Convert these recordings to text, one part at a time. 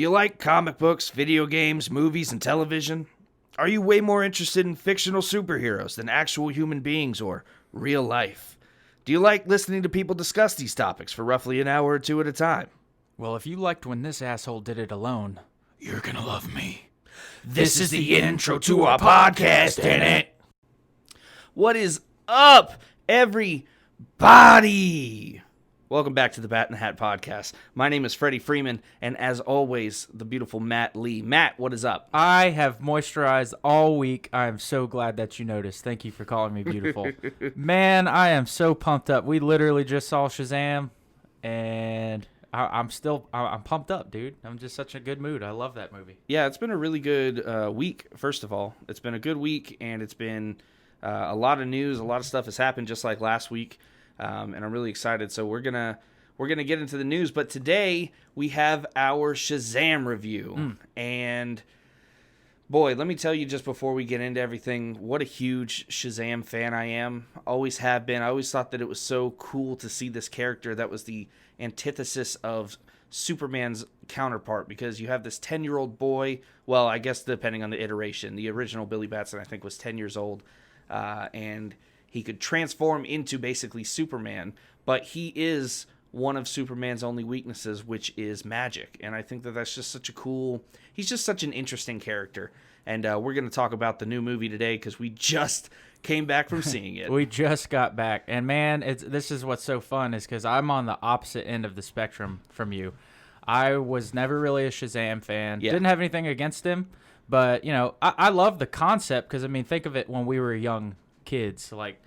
Do you like comic books, video games, movies, and television? Are you way more interested in fictional superheroes than actual human beings or real life? Do you like listening to people discuss these topics for roughly an hour or two at a time? Well, if you liked when this asshole did it alone, you're gonna love me. This is the intro to our podcast, in it. What is up, everybody? Welcome back to the Bat in the Hat podcast. My name is Freddie Freeman, and as always, the beautiful Matt Lee. Matt, what is up? I have moisturized all week. I am so glad that you noticed. Thank you for calling me beautiful. Man, I am so pumped up. We literally just saw Shazam, and I'm pumped up, dude. I'm just such a good mood. I love that movie. Yeah, it's been a really good week, first of all. It's been a good week, and it's been a lot of news. A lot of stuff has happened just like last week. And I'm really excited. So we're gonna get into the news, but today we have our Shazam review. And boy, let me tell you just before we get into everything, what a huge Shazam fan I am. Always have been. I always thought that it was so cool to see this character that was the antithesis of Superman's counterpart, because you have this 10-year-old boy. Well, I guess depending on the iteration, the original Billy Batson I think was 10 years old, and he could transform into basically Superman, but he is one of Superman's only weaknesses, which is magic. And I think that that's just such a cool... He's just such an interesting character. And we're going to talk about the new movie today because we just came back from seeing it. We just got back. And man, this is what's so fun is because I'm on the opposite end of the spectrum from you. I was never really a Shazam fan. Yeah. Didn't have anything against him. But, you know, I love the concept because, I mean, think of it when we were young kids. Like,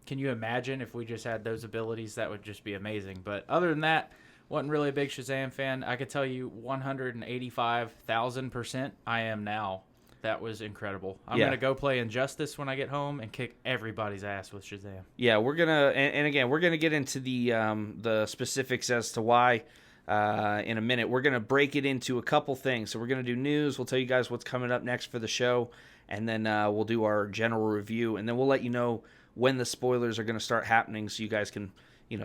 can you imagine if we just had those abilities? That would just be amazing. But other than that, wasn't really a big Shazam fan. I could tell you 185,000% I am now. That was incredible. I'm going to go play Injustice when I get home and kick everybody's ass with Shazam. Yeah, we're going to, and again, we're going to get into the specifics as to why in a minute. We're going to break it into a couple things. So we're going to do news. We'll tell you guys what's coming up next for the show. And then we'll do our general review. And then we'll let you know when the spoilers are going to start happening so you guys can,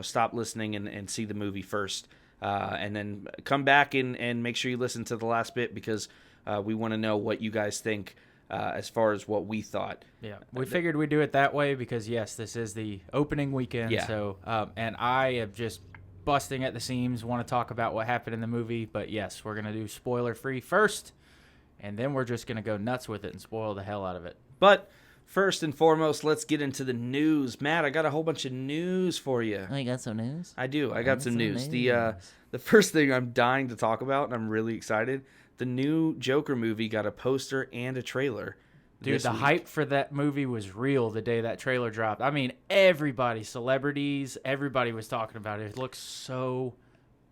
stop listening and see the movie first. And then come back and make sure you listen to the last bit because we want to know what you guys think as far as what we thought. Yeah, we figured we'd do it that way because, yes, this is the opening weekend. Yeah. So, and I am just busting at the seams, want to talk about what happened in the movie. But, yes, we're going to do spoiler-free first, and then we're just going to go nuts with it and spoil the hell out of it. But first and foremost, let's get into the news. Matt, I got a whole bunch of news for you. Oh, you got some news? I do. I got some news. The first thing I'm dying to talk about, and I'm really excited, the new Joker movie got a poster and a trailer. Dude, the hype for that movie was real the day that trailer dropped. I mean, everybody, celebrities, everybody was talking about it. It looks so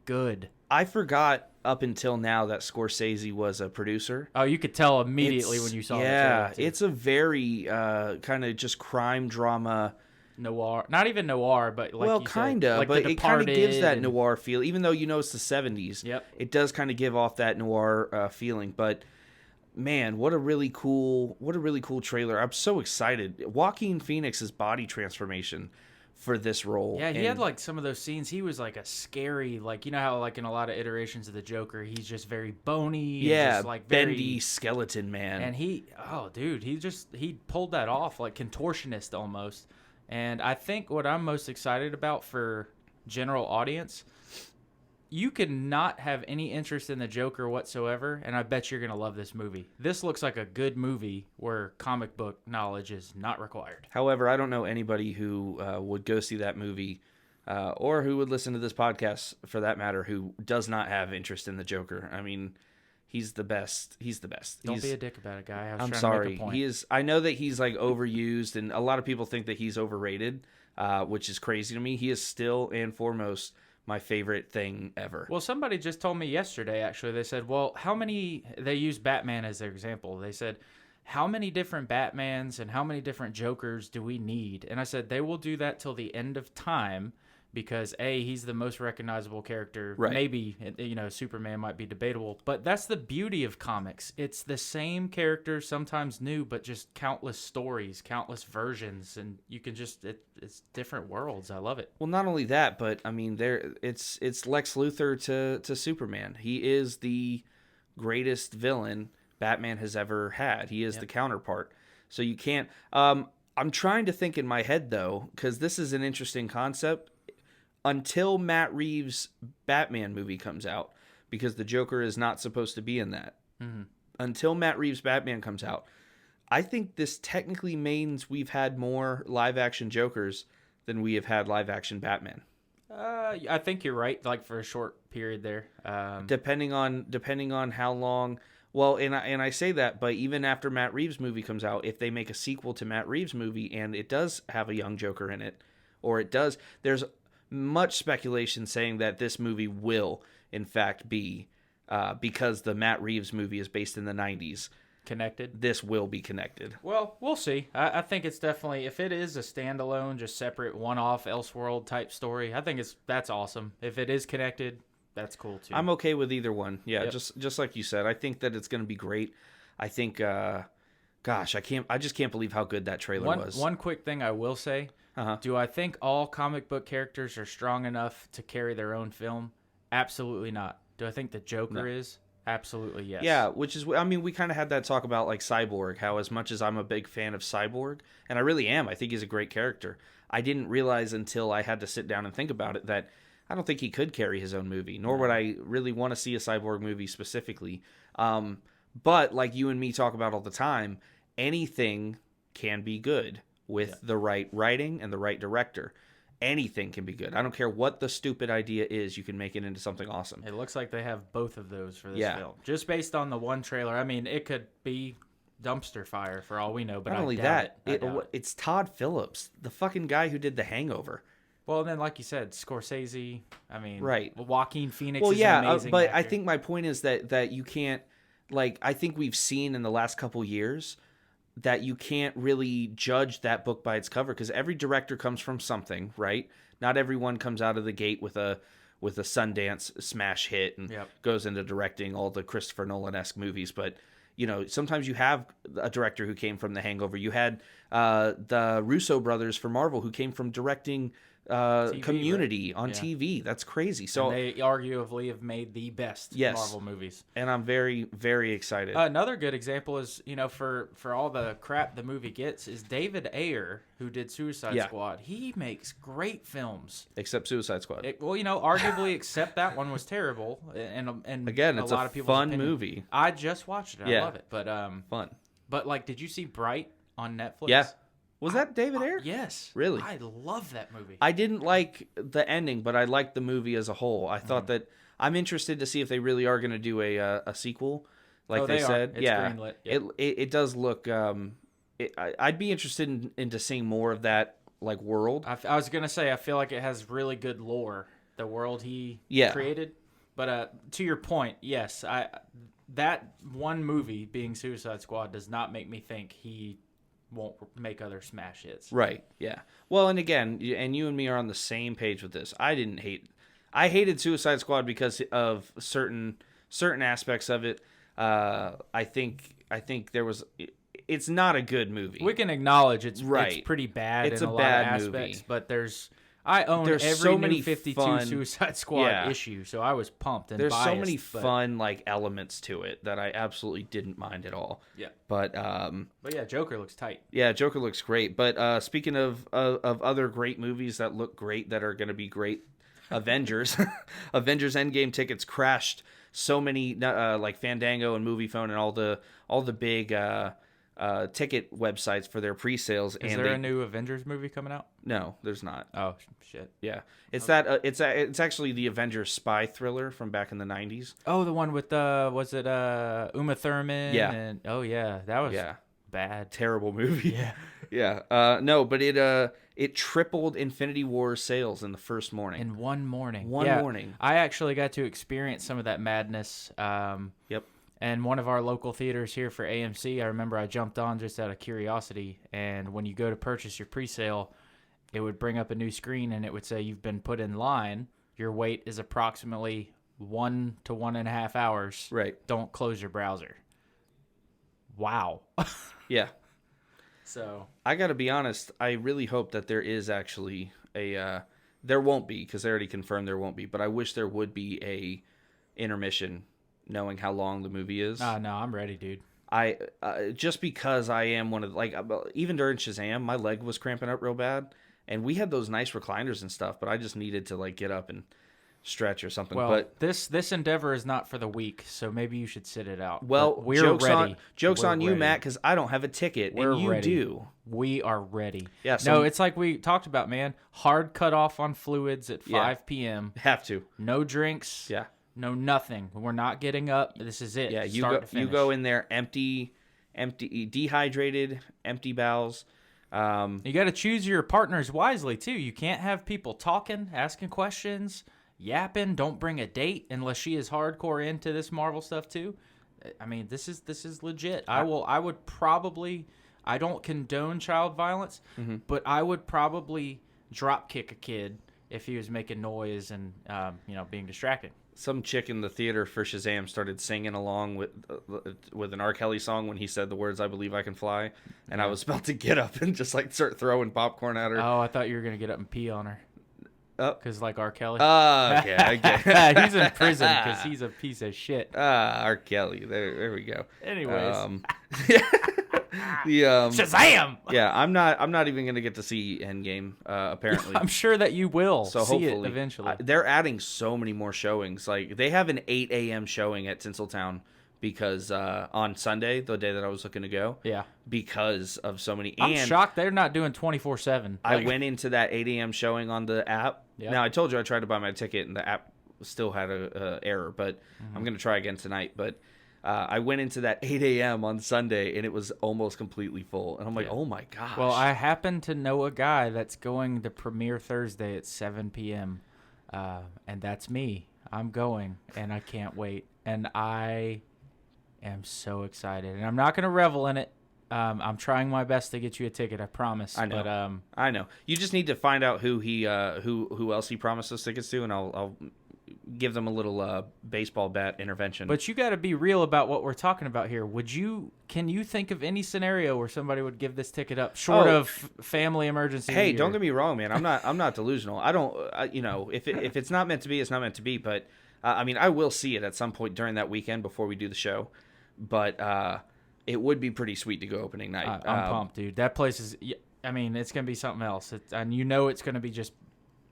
good. I forgot up until now that Scorsese was a producer. Oh, you could tell immediately when you saw the trailer. Yeah, it's a very kind of just crime drama. Noir. Not even noir, but like you kind said, of, like but The it kind of gives that and... noir feel, even though it's the 70s. Yep. It does kind of give off that noir feeling, but man, what a really cool trailer. I'm so excited. Joaquin Phoenix's body transformation for this role. Yeah, he had like some of those scenes. He was like a scary, like, you know how like in a lot of iterations of the Joker, he's just very bony. Yeah, and just, like, very bendy skeleton man. And he pulled that off, like contortionist almost. And I think what I'm most excited about for general audience, you can not have any interest in the Joker whatsoever, and I bet you're going to love this movie. This looks like a good movie where comic book knowledge is not required. However, I don't know anybody who would go see that movie or who would listen to this podcast, for that matter, who does not have interest in the Joker. I mean, he's the best. He's the best. Don't be a dick about it, guy. I'm sorry. He is. I know that he's like overused, and a lot of people think that he's overrated, which is crazy to me. He is still and foremost my favorite thing ever. Well, somebody just told me yesterday, actually. They said, well, they use Batman as their example. They said, how many different Batmans and how many different Jokers do we need? And I said, they will do that till the end of time because, A, he's the most recognizable character. Right. Maybe, Superman might be debatable. But that's the beauty of comics. It's the same character, sometimes new, but just countless stories, countless versions. And you can just, it's different worlds. I love it. Well, not only that, but, I mean, it's Lex Luthor to Superman. He is the greatest villain Batman has ever had. He is the counterpart. So you can't. I'm trying to think in my head though, because this is an interesting concept. Until Matt Reeves' Batman movie comes out, because the Joker is not supposed to be in that. Mm-hmm. Until Matt Reeves' Batman comes out, I think this technically means we've had more live action Jokers than we have had live action Batman. I think you're right. Like for a short period there, Depending on how long. Well, and I say that, but even after Matt Reeves' movie comes out, if they make a sequel to Matt Reeves' movie and it does have a young Joker in it, or it does, there's much speculation saying that this movie will, in fact, be because the Matt Reeves movie is based in the 90s. connected. This will be connected. Well, we'll see. I think it's definitely, if it is a standalone, just separate, one-off Elseworld type story, I think that's awesome. If it is connected, that's cool too. I'm okay with either one. Yeah, Yep. just like you said, I think that it's going to be great. I think, gosh, I just can't believe how good that trailer was. One quick thing I will say. Uh-huh. Do I think all comic book characters are strong enough to carry their own film? Absolutely not. Do I think the Joker is? Absolutely yes. Yeah, which is, I mean, we kind of had that talk about like Cyborg, how as much as I'm a big fan of Cyborg, and I really am, I think he's a great character. I didn't realize until I had to sit down and think about it that I don't think he could carry his own movie, nor would I really want to see a Cyborg movie specifically. But like you and me talk about all the time, anything can be good with the right writing and the right director. Anything can be good. I don't care what the stupid idea is, you can make it into something awesome. It looks like they have both of those for this film. Just based on the one trailer. I mean, it could be dumpster fire for all we know, but not only that, it's Todd Phillips, the fucking guy who did The Hangover. Well, and then like you said, Scorsese, I mean, right. Joaquin Phoenix well, is yeah, an amazing but actor. I think my point is that you can't, like, I think we've seen in the last couple years that you can't really judge that book by its cover, because every director comes from something, right? Not everyone comes out of the gate with a Sundance smash hit and goes into directing all the Christopher Nolan-esque movies. But, you know, sometimes you have a director who came from The Hangover. You had the Russo brothers for Marvel who came from directing TV, Community on TV. That's crazy. So and they arguably have made the best Marvel movies. And I'm very, very excited. Another good example is, you know, for all the crap the movie gets, is David Ayer, who did Suicide Squad. He makes great films. Except Suicide Squad. Well, you know, arguably, except that one was terrible. And again, it's a lot of people's fun opinion. movie. I just watched it. I love it. But fun. But like, did you see Bright on Netflix? Yeah. Was that David Ayer? Yes. Really? I love that movie. I didn't like the ending, but I liked the movie as a whole. I thought that I'm interested to see if they really are going to do a sequel, like they said. It's greenlit. Yep. It does look. I'd be interested into seeing more of that like world. I was gonna say I feel like it has really good lore. The world he created. But to your point, yes, that one movie being Suicide Squad does not make me think he won't make other smash hits. Right. Yeah. Well, and again, and you and me are on the same page with this. I hated Suicide Squad because of certain aspects of it. I think there was. It's not a good movie. We can acknowledge it's pretty bad. It's in a lot bad of aspects, movie. but I own every so many new 52 fun, Suicide Squad issue, so I was pumped and there's biased. so many fun like elements to it that I absolutely didn't mind at all. Yeah. But yeah, Joker looks tight. Yeah, Joker looks great. But speaking of other great movies that look great that are going to be great, Avengers, Avengers Endgame tickets crashed. So many like Fandango and MoviePhone and all the big ticket websites for their pre-sales. Is there a new Avengers movie coming out? No, there's not. Oh shit! Yeah, it's that. It's actually the Avengers spy thriller from back in the 90s. Oh, the one with was it Uma Thurman? Yeah. And, oh yeah, that was bad, terrible movie. Yeah, yeah. No, but it tripled Infinity War sales in the first morning. In one morning. One morning. I actually got to experience some of that madness. Yep. And one of our local theaters here for AMC, I remember I jumped on just out of curiosity. And when you go to purchase your pre-sale, it would bring up a new screen and it would say you've been put in line. Your wait is approximately 1 to 1.5 hours. Right. Don't close your browser. Wow. Yeah. So I got to be honest. I really hope that there is actually there won't be, because they already confirmed there won't be. But I wish there would be a intermission knowing how long the movie is. No, I'm ready, dude. I just because I am one of like even during Shazam, my leg was cramping up real bad, and we had those nice recliners and stuff, but I just needed to like get up and stretch or something. Well, but this endeavor is not for the weak, so maybe you should sit it out. well, But we're jokes ready. We're on you, Matt, because I don't have a ticket We're and you ready. do. We are ready. Yeah. No, it's like we talked about, man. Hard cut off on fluids at 5 p.m. Have to. No drinks. Yeah. No nothing. We're not getting up. This is it. Yeah. You go in there empty, dehydrated, empty bowels. You got to choose your partners wisely too. You can't have people talking, asking questions, yapping. Don't bring a date unless she is hardcore into this Marvel stuff too. I mean, this is legit. I would probably. I don't condone child violence, but I would probably drop kick a kid if he was making noise and being distracting. Some chick in the theater for Shazam started singing along with an R. Kelly song when he said the words "I believe I can fly," and I was about to get up and just like start throwing popcorn at her. Oh, I thought you were gonna get up and pee on her. Oh, because like R. Kelly. Okay, I get. He's in prison because he's a piece of shit. R. Kelly. There we go. Anyways, Shazam. Yeah, I'm not even gonna get to see Endgame. Apparently, I'm sure that you will. So see hopefully, it eventually. They're adding so many more showings. Like they have an 8 a.m. showing at Tinseltown because on Sunday, the day that I was looking to go. Yeah. Because of so many. I'm shocked they're not doing 24/7. I went into that 8 a.m. showing on the app. Yeah. Now I told you I tried to buy my ticket and the app still had a error, but I'm gonna try again tonight. But I went into that 8 a.m. on Sunday, and it was almost completely full. And I'm like, oh, my gosh. Well, I happen to know a guy that's going to premiere Thursday at 7 p.m., and that's me. I'm going, and I can't wait. And I am so excited. And I'm not going to revel in it. I'm trying my best to get you a ticket, I promise. I know. But, I know. You just need to find out who else he promised us tickets to, and I'll give them a little baseball bat intervention. But you got to be real about what we're talking about here. Can you think of any scenario where somebody would give this ticket up short of family emergency? Hey, don't get me wrong, man. I'm not delusional. I don't, if it's not meant to be, it's not meant to be. But I mean, I will see it at some point during that weekend before we do the show. But it would be pretty sweet to go opening night. I'm pumped, dude. That place is. I mean, it's gonna be something else. And it's gonna be just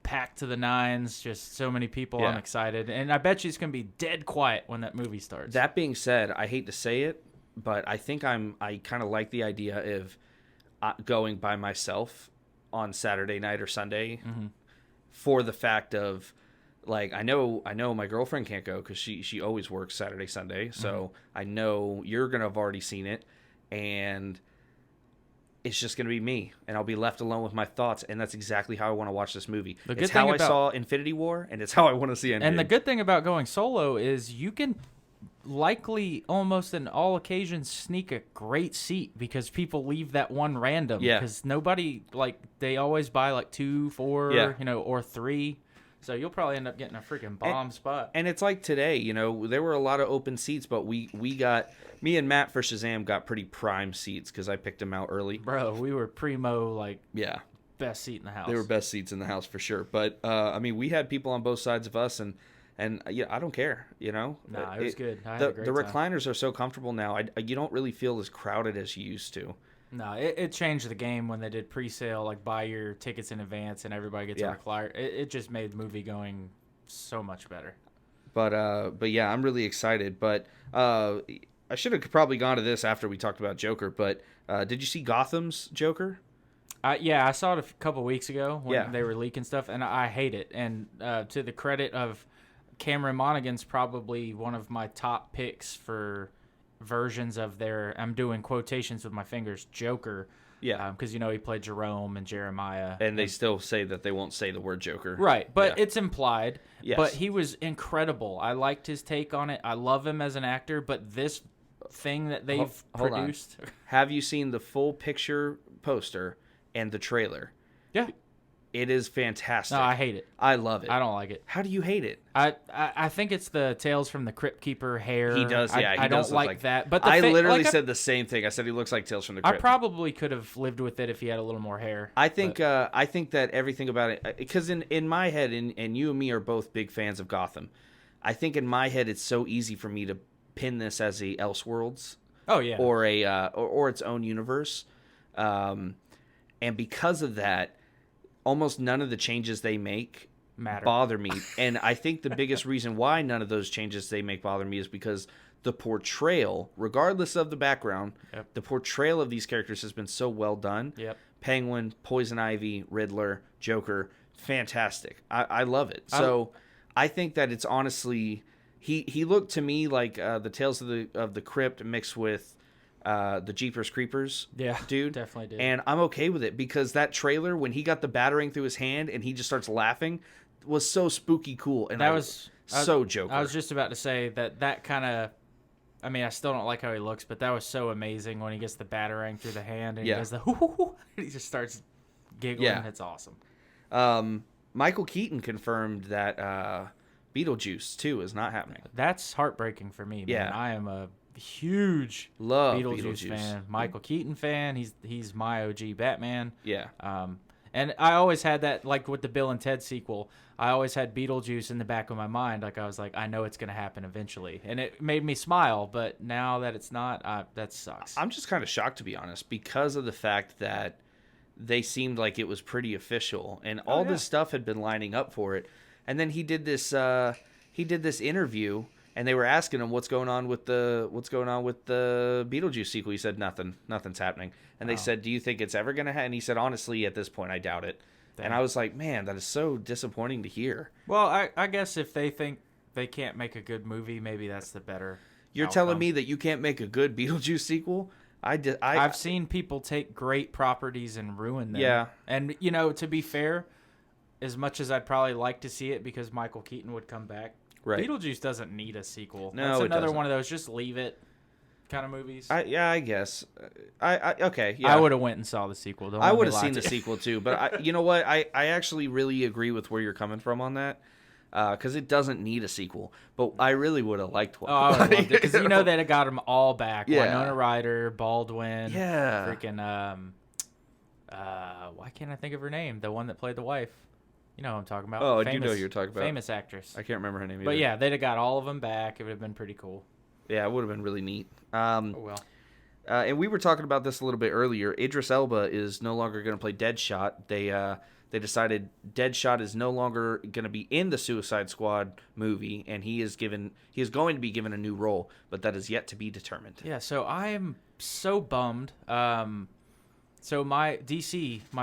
packed to the nines, just so many people. Yeah. I'm excited, and I bet you it's gonna be dead quiet when that movie starts. That being said, I hate to say it, but I think I kind of like the idea of going by myself on Saturday night or Sunday, for the fact of like I know my girlfriend can't go because she always works Saturday Sunday, so I know you're gonna have already seen it, and it's just going to be me, and I'll be left alone with my thoughts, and that's exactly how I want to watch this movie. It's how I saw Infinity War, and it's how I want to see Endgame. And the good thing about going solo is you can likely almost in all occasions sneak a great seat because people leave that one random. Yeah. Because nobody, they always buy 2, 4, or 3. So you'll probably end up getting a freaking bomb spot. And it's like today, there were a lot of open seats, but me and Matt for Shazam got pretty prime seats because I picked them out early. Bro, we were primo, best seat in the house. They were best seats in the house for sure. But, I mean, we had people on both sides of us, and I don't care, Nah, it was good. I had a great the time. recliners are so comfortable now. You don't really feel as crowded as you used to. No, it changed the game when they did pre-sale, buy your tickets in advance and everybody gets a recliner. It just made movie going so much better. But yeah, I'm really excited. But I should have probably gone to this after we talked about Joker. But did you see Gotham's Joker? Yeah, I saw it a couple weeks ago when they were leaking stuff, and I hate it. And to the credit of Cameron Monaghan's probably one of my top picks for versions of their, I'm doing quotations with my fingers, Joker. Yeah. Because, he played Jerome and Jeremiah. And they still say that they won't say the word Joker. Right. But it's implied. Yes. But he was incredible. I liked his take on it. I love him as an actor. But this thing that they've produced. Have you seen the full picture poster and the trailer? Yeah. It is fantastic. No, I hate it. I love it. I don't like it. How do you hate it? I think it's the Tales from the Crypt Keeper hair. He does, yeah. I don't like that. But I literally said the same thing. I said he looks like Tales from the Crypt. I probably could have lived with it if he had a little more hair. I think that everything about it, because in my head, and you and me are both big fans of Gotham. I think in my head it's so easy for me to pin this as a Elseworlds Oh yeah. or or its own universe, and because of that, almost none of the changes they make Matter. bother me. And I think the biggest reason why none of those changes they make bother me is because the portrayal, regardless of the background, Yep. the portrayal of these characters has been so well done. Yep. Penguin, Poison Ivy, Riddler, Joker, fantastic. I love it. So I think that it's honestly he looked to me like the Tales of the Crypt mixed with the Jeepers Creepers, Yeah, dude. definitely did. And I'm okay with it because that trailer when he got the battering through his hand and he just starts laughing was so spooky cool. And that I was so Joker. I was just about to say that kind of. I mean, I still don't like how he looks, but that was so amazing when he gets the batarang through the hand and he does the hoo hoo hoo, and he just starts giggling. Yeah. It's awesome. Michael Keaton confirmed that Beetlejuice 2 is not happening. That's heartbreaking for me, man. Yeah. I am a huge Love Beetlejuice fan, Michael Keaton fan. He's my OG Batman. Yeah. And I always had that, like with the Bill and Ted sequel, I always had Beetlejuice in the back of my mind. Like I was like, I know it's going to happen eventually. And it made me smile, but now that it's not, that sucks. I'm just kind of shocked, to be honest, because of the fact that they seemed like it was pretty official and all this stuff had been lining up for it. And then he did this interview and they were asking him what's going on with the Beetlejuice sequel. He said nothing's happening. And they said, do you think it's ever going to happen? And he said, honestly, at this point, I doubt it. Damn. And I was like, man, that is so disappointing to hear. Well, I guess if they think they can't make a good movie, maybe that's the better You're outcome. telling me that you can't make a good Beetlejuice sequel? I've seen people take great properties and ruin them. Yeah. And, to be fair, as much as I'd probably like to see it because Michael Keaton would come back, Right. Beetlejuice doesn't need a sequel. No, That's it another doesn't. one of those just leave it kind of movies. I guess. Okay. Yeah. I would have went and saw the sequel. Don't I let me would have lie seen to the you. sequel too, but you know what? I actually really agree with where you're coming from on that, because it doesn't need a sequel. But I really would have liked one. Oh, I would have loved it because they'd have got them all back. Yeah. Winona Ryder, Baldwin. Yeah. Freaking why can't I think of her name? The one that played the wife. You know who I'm talking about. Oh, I do know who you're talking about. Famous actress. I can't remember her name either. But yeah, they'd have got all of them back. It would have been pretty cool. Yeah, it would have been really neat. Oh well. And we were talking about this a little bit earlier. Idris Elba is no longer going to play Deadshot. They decided Deadshot is no longer going to be in the Suicide Squad movie, and he is going to be given a new role, but that is yet to be determined. Yeah, so I am so bummed. So my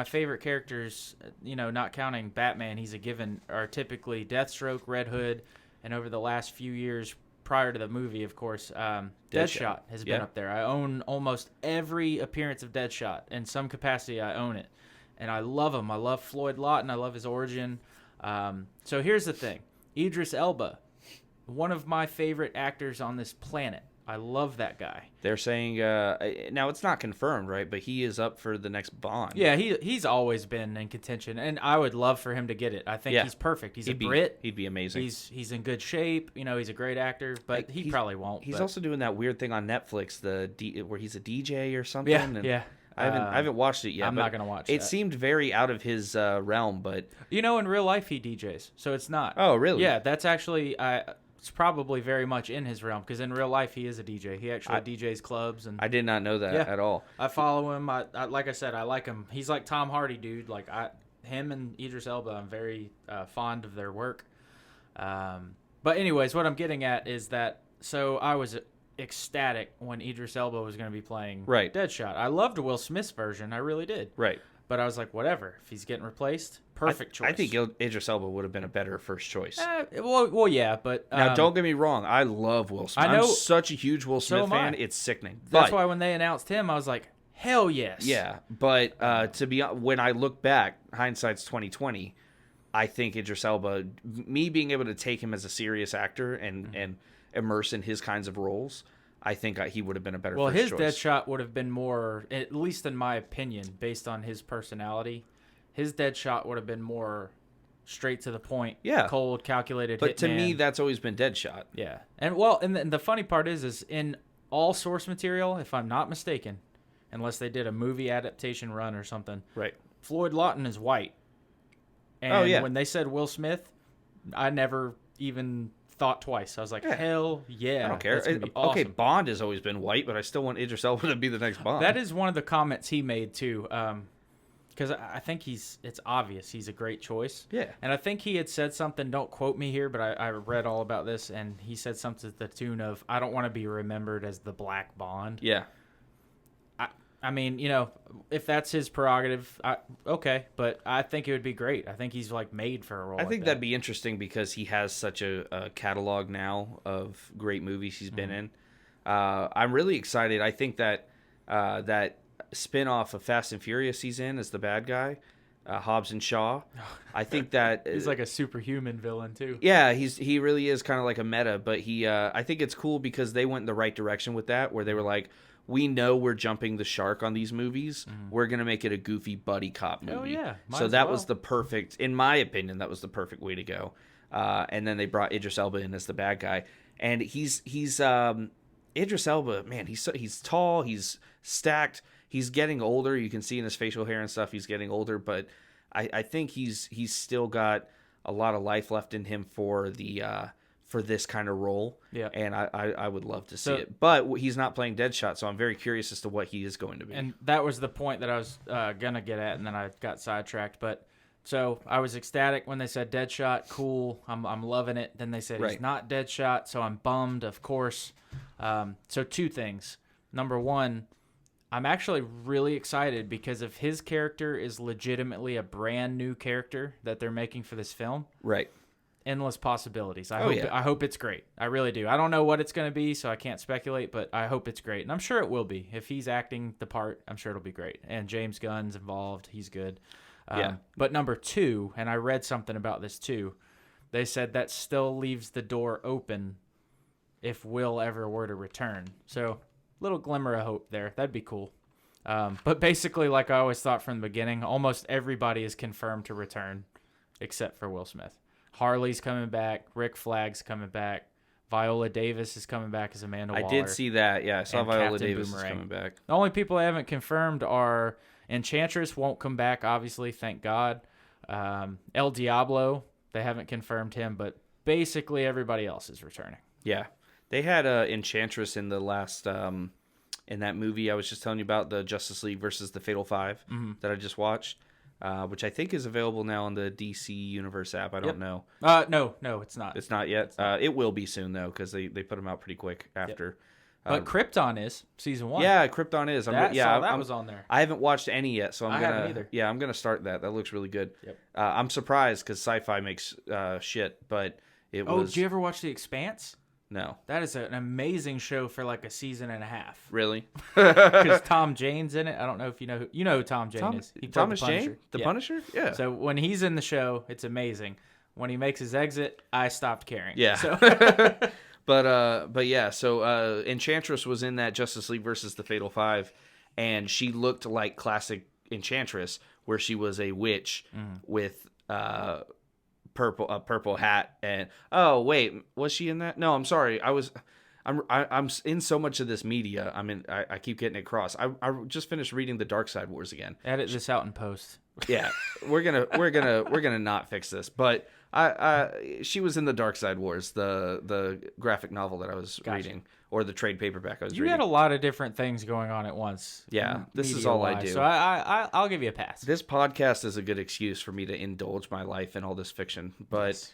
favorite characters, not counting Batman, he's a given, are typically Deathstroke, Red Hood, and over the last few years prior to the movie, of course, Deadshot has been up there. I own almost every appearance of Deadshot. In some capacity, I own it. And I love him. I love Floyd Lawton. I love his origin. So here's the thing. Idris Elba, one of my favorite actors on this planet. I love that guy. They're saying now it's not confirmed, right? But he is up for the next Bond. Yeah, he's always been in contention, and I would love for him to get it. I think he's perfect. He's a Brit. He'd be amazing. He's in good shape. He's a great actor, but he probably won't. He's also doing that weird thing on Netflix, where he's a DJ or something. Yeah. I haven't watched it yet. I'm not gonna watch it. That. Seemed very out of his realm, but in real life he DJs, so it's not. Oh, really? Yeah, that's actually it's probably very much in his realm because in real life he is a DJ. He actually DJs clubs, and I did not know that at all. I follow him. I like I said, I like him. He's like Tom Hardy, dude. Like him and Idris Elba, I'm very fond of their work. But anyways, what I'm getting at is that so I was ecstatic when Idris Elba was going to be playing Deadshot. I loved Will Smith's version. I really did. Right. But I was like, whatever. If he's getting replaced, perfect choice. I think Idris Elba would have been a better first choice. Well, yeah, but now don't get me wrong. I love Will Smith. I'm such a huge Will Smith fan. It's sickening. That's why when they announced him, I was like, hell yes. Yeah, but when I look back, hindsight's 2020. I think Idris Elba, me being able to take him as a serious actor and immerse in his kinds of roles, I think he would have been a better first choice. His Deadshot would have been more, at least in my opinion, based on his personality, his Deadshot would have been more straight to the point, cold, calculated But hitman. to me, that's always been Deadshot. Yeah. And the funny part is in all source material, if I'm not mistaken, unless they did a movie adaptation run or something, right? Floyd Lawton is white. And when they said Will Smith, I never even thought twice. I was like, Yeah. hell yeah. I don't care. That's gonna be awesome. Okay, Bond has always been white, but I still want Idris Elba to be the next Bond. That is one of the comments he made too. Because I think it's obvious he's a great choice. Yeah. And I think he had said something, don't quote me here, but I read all about this, and he said something to the tune of, I don't want to be remembered as the Black Bond. Yeah. I mean, if that's his prerogative, okay, but I think it would be great. I think he's like made for a role. I like think that. that'd be interesting because he has such a catalog now of great movies he's been in. I'm really excited. I think that that spin-off of Fast and Furious he's in as the bad guy, Hobbs and Shaw. I think that he's like a superhuman villain too. Yeah, he really is kind of like a meta, but I think it's cool because they went in the right direction with that, where they were like, we know we're jumping the shark on these movies. We're going to make it a goofy buddy cop movie. Oh, yeah. So that was the perfect, in my opinion, that was the perfect way to go. And then they brought Idris Elba in as the bad guy. And he's Idris Elba, man, he's tall, he's stacked, he's getting older. You can see in his facial hair and stuff, he's getting older. But I think he's still got a lot of life left in him for this kind of role. Yeah. And I would love to see it. But he's not playing Deadshot, so I'm very curious as to what he is going to be. And that was the point that I was going to get at, and then I got sidetracked. But so I was ecstatic when they said Deadshot, cool, I'm loving it. Then they said he's not Deadshot, so I'm bummed, of course. So two things. Number one, I'm actually really excited because if his character is legitimately a brand new character that they're making for this film. Right. Endless possibilities. I hope it's great. I really do. I don't know what it's going to be, so I can't speculate, but I hope it's great. And I'm sure it will be. If he's acting the part, I'm sure it'll be great. And James Gunn's involved. He's good. But number two, and I read something about this too, they said that still leaves the door open if Will ever were to return. So little glimmer of hope there. That'd be cool. But basically, like I always thought from the beginning, almost everybody is confirmed to return except for Will Smith. Harley's coming back. Rick Flag's coming back. Viola Davis is coming back as Amanda Waller. I did see that. Yeah, I saw Viola Davis is coming back. The only people I haven't confirmed are Enchantress won't come back, obviously, thank God. El Diablo, they haven't confirmed him, but basically everybody else is returning. Yeah. They had Enchantress in the last in that movie I was just telling you about, the Justice League versus the Fatal Five that I just watched. Which I think is available now on the DC Universe app. I don't know. No, it's not. It's not yet. It will be soon, though, because they put them out pretty quick after. But Krypton is season 1. Yeah, Krypton is. That was on there. I haven't watched any yet, so I haven't either. Yeah, I'm gonna start that. That looks really good. Yep. I'm surprised because Sci-Fi makes shit, but it was. Oh, did you ever watch The Expanse? No. That is an amazing show for like a season and a half. Really? Because Tom Jane's in it. I don't know if you know who Tom Jane is. He Thomas Jane? The Punisher? Yeah. So when he's in the show, it's amazing. When he makes his exit, I stopped caring. Yeah. So. But yeah, so Enchantress was in that Justice League versus the Fatal Five, and she looked like classic Enchantress, where she was a witch with purple hat. And oh wait, was she in that? No, I'm sorry. I'm in so much of this media. I keep getting it crossed. I just finished reading the Dark Side Wars again. Edit this out in post. Yeah, we're gonna not fix this, but she was in the Dark Side Wars, the graphic novel that I was reading, or the trade paperback I was reading. You had a lot of different things going on at once. Yeah, this is all I do. So I'll give you a pass. This podcast is a good excuse for me to indulge my life in all this fiction, but. Yes.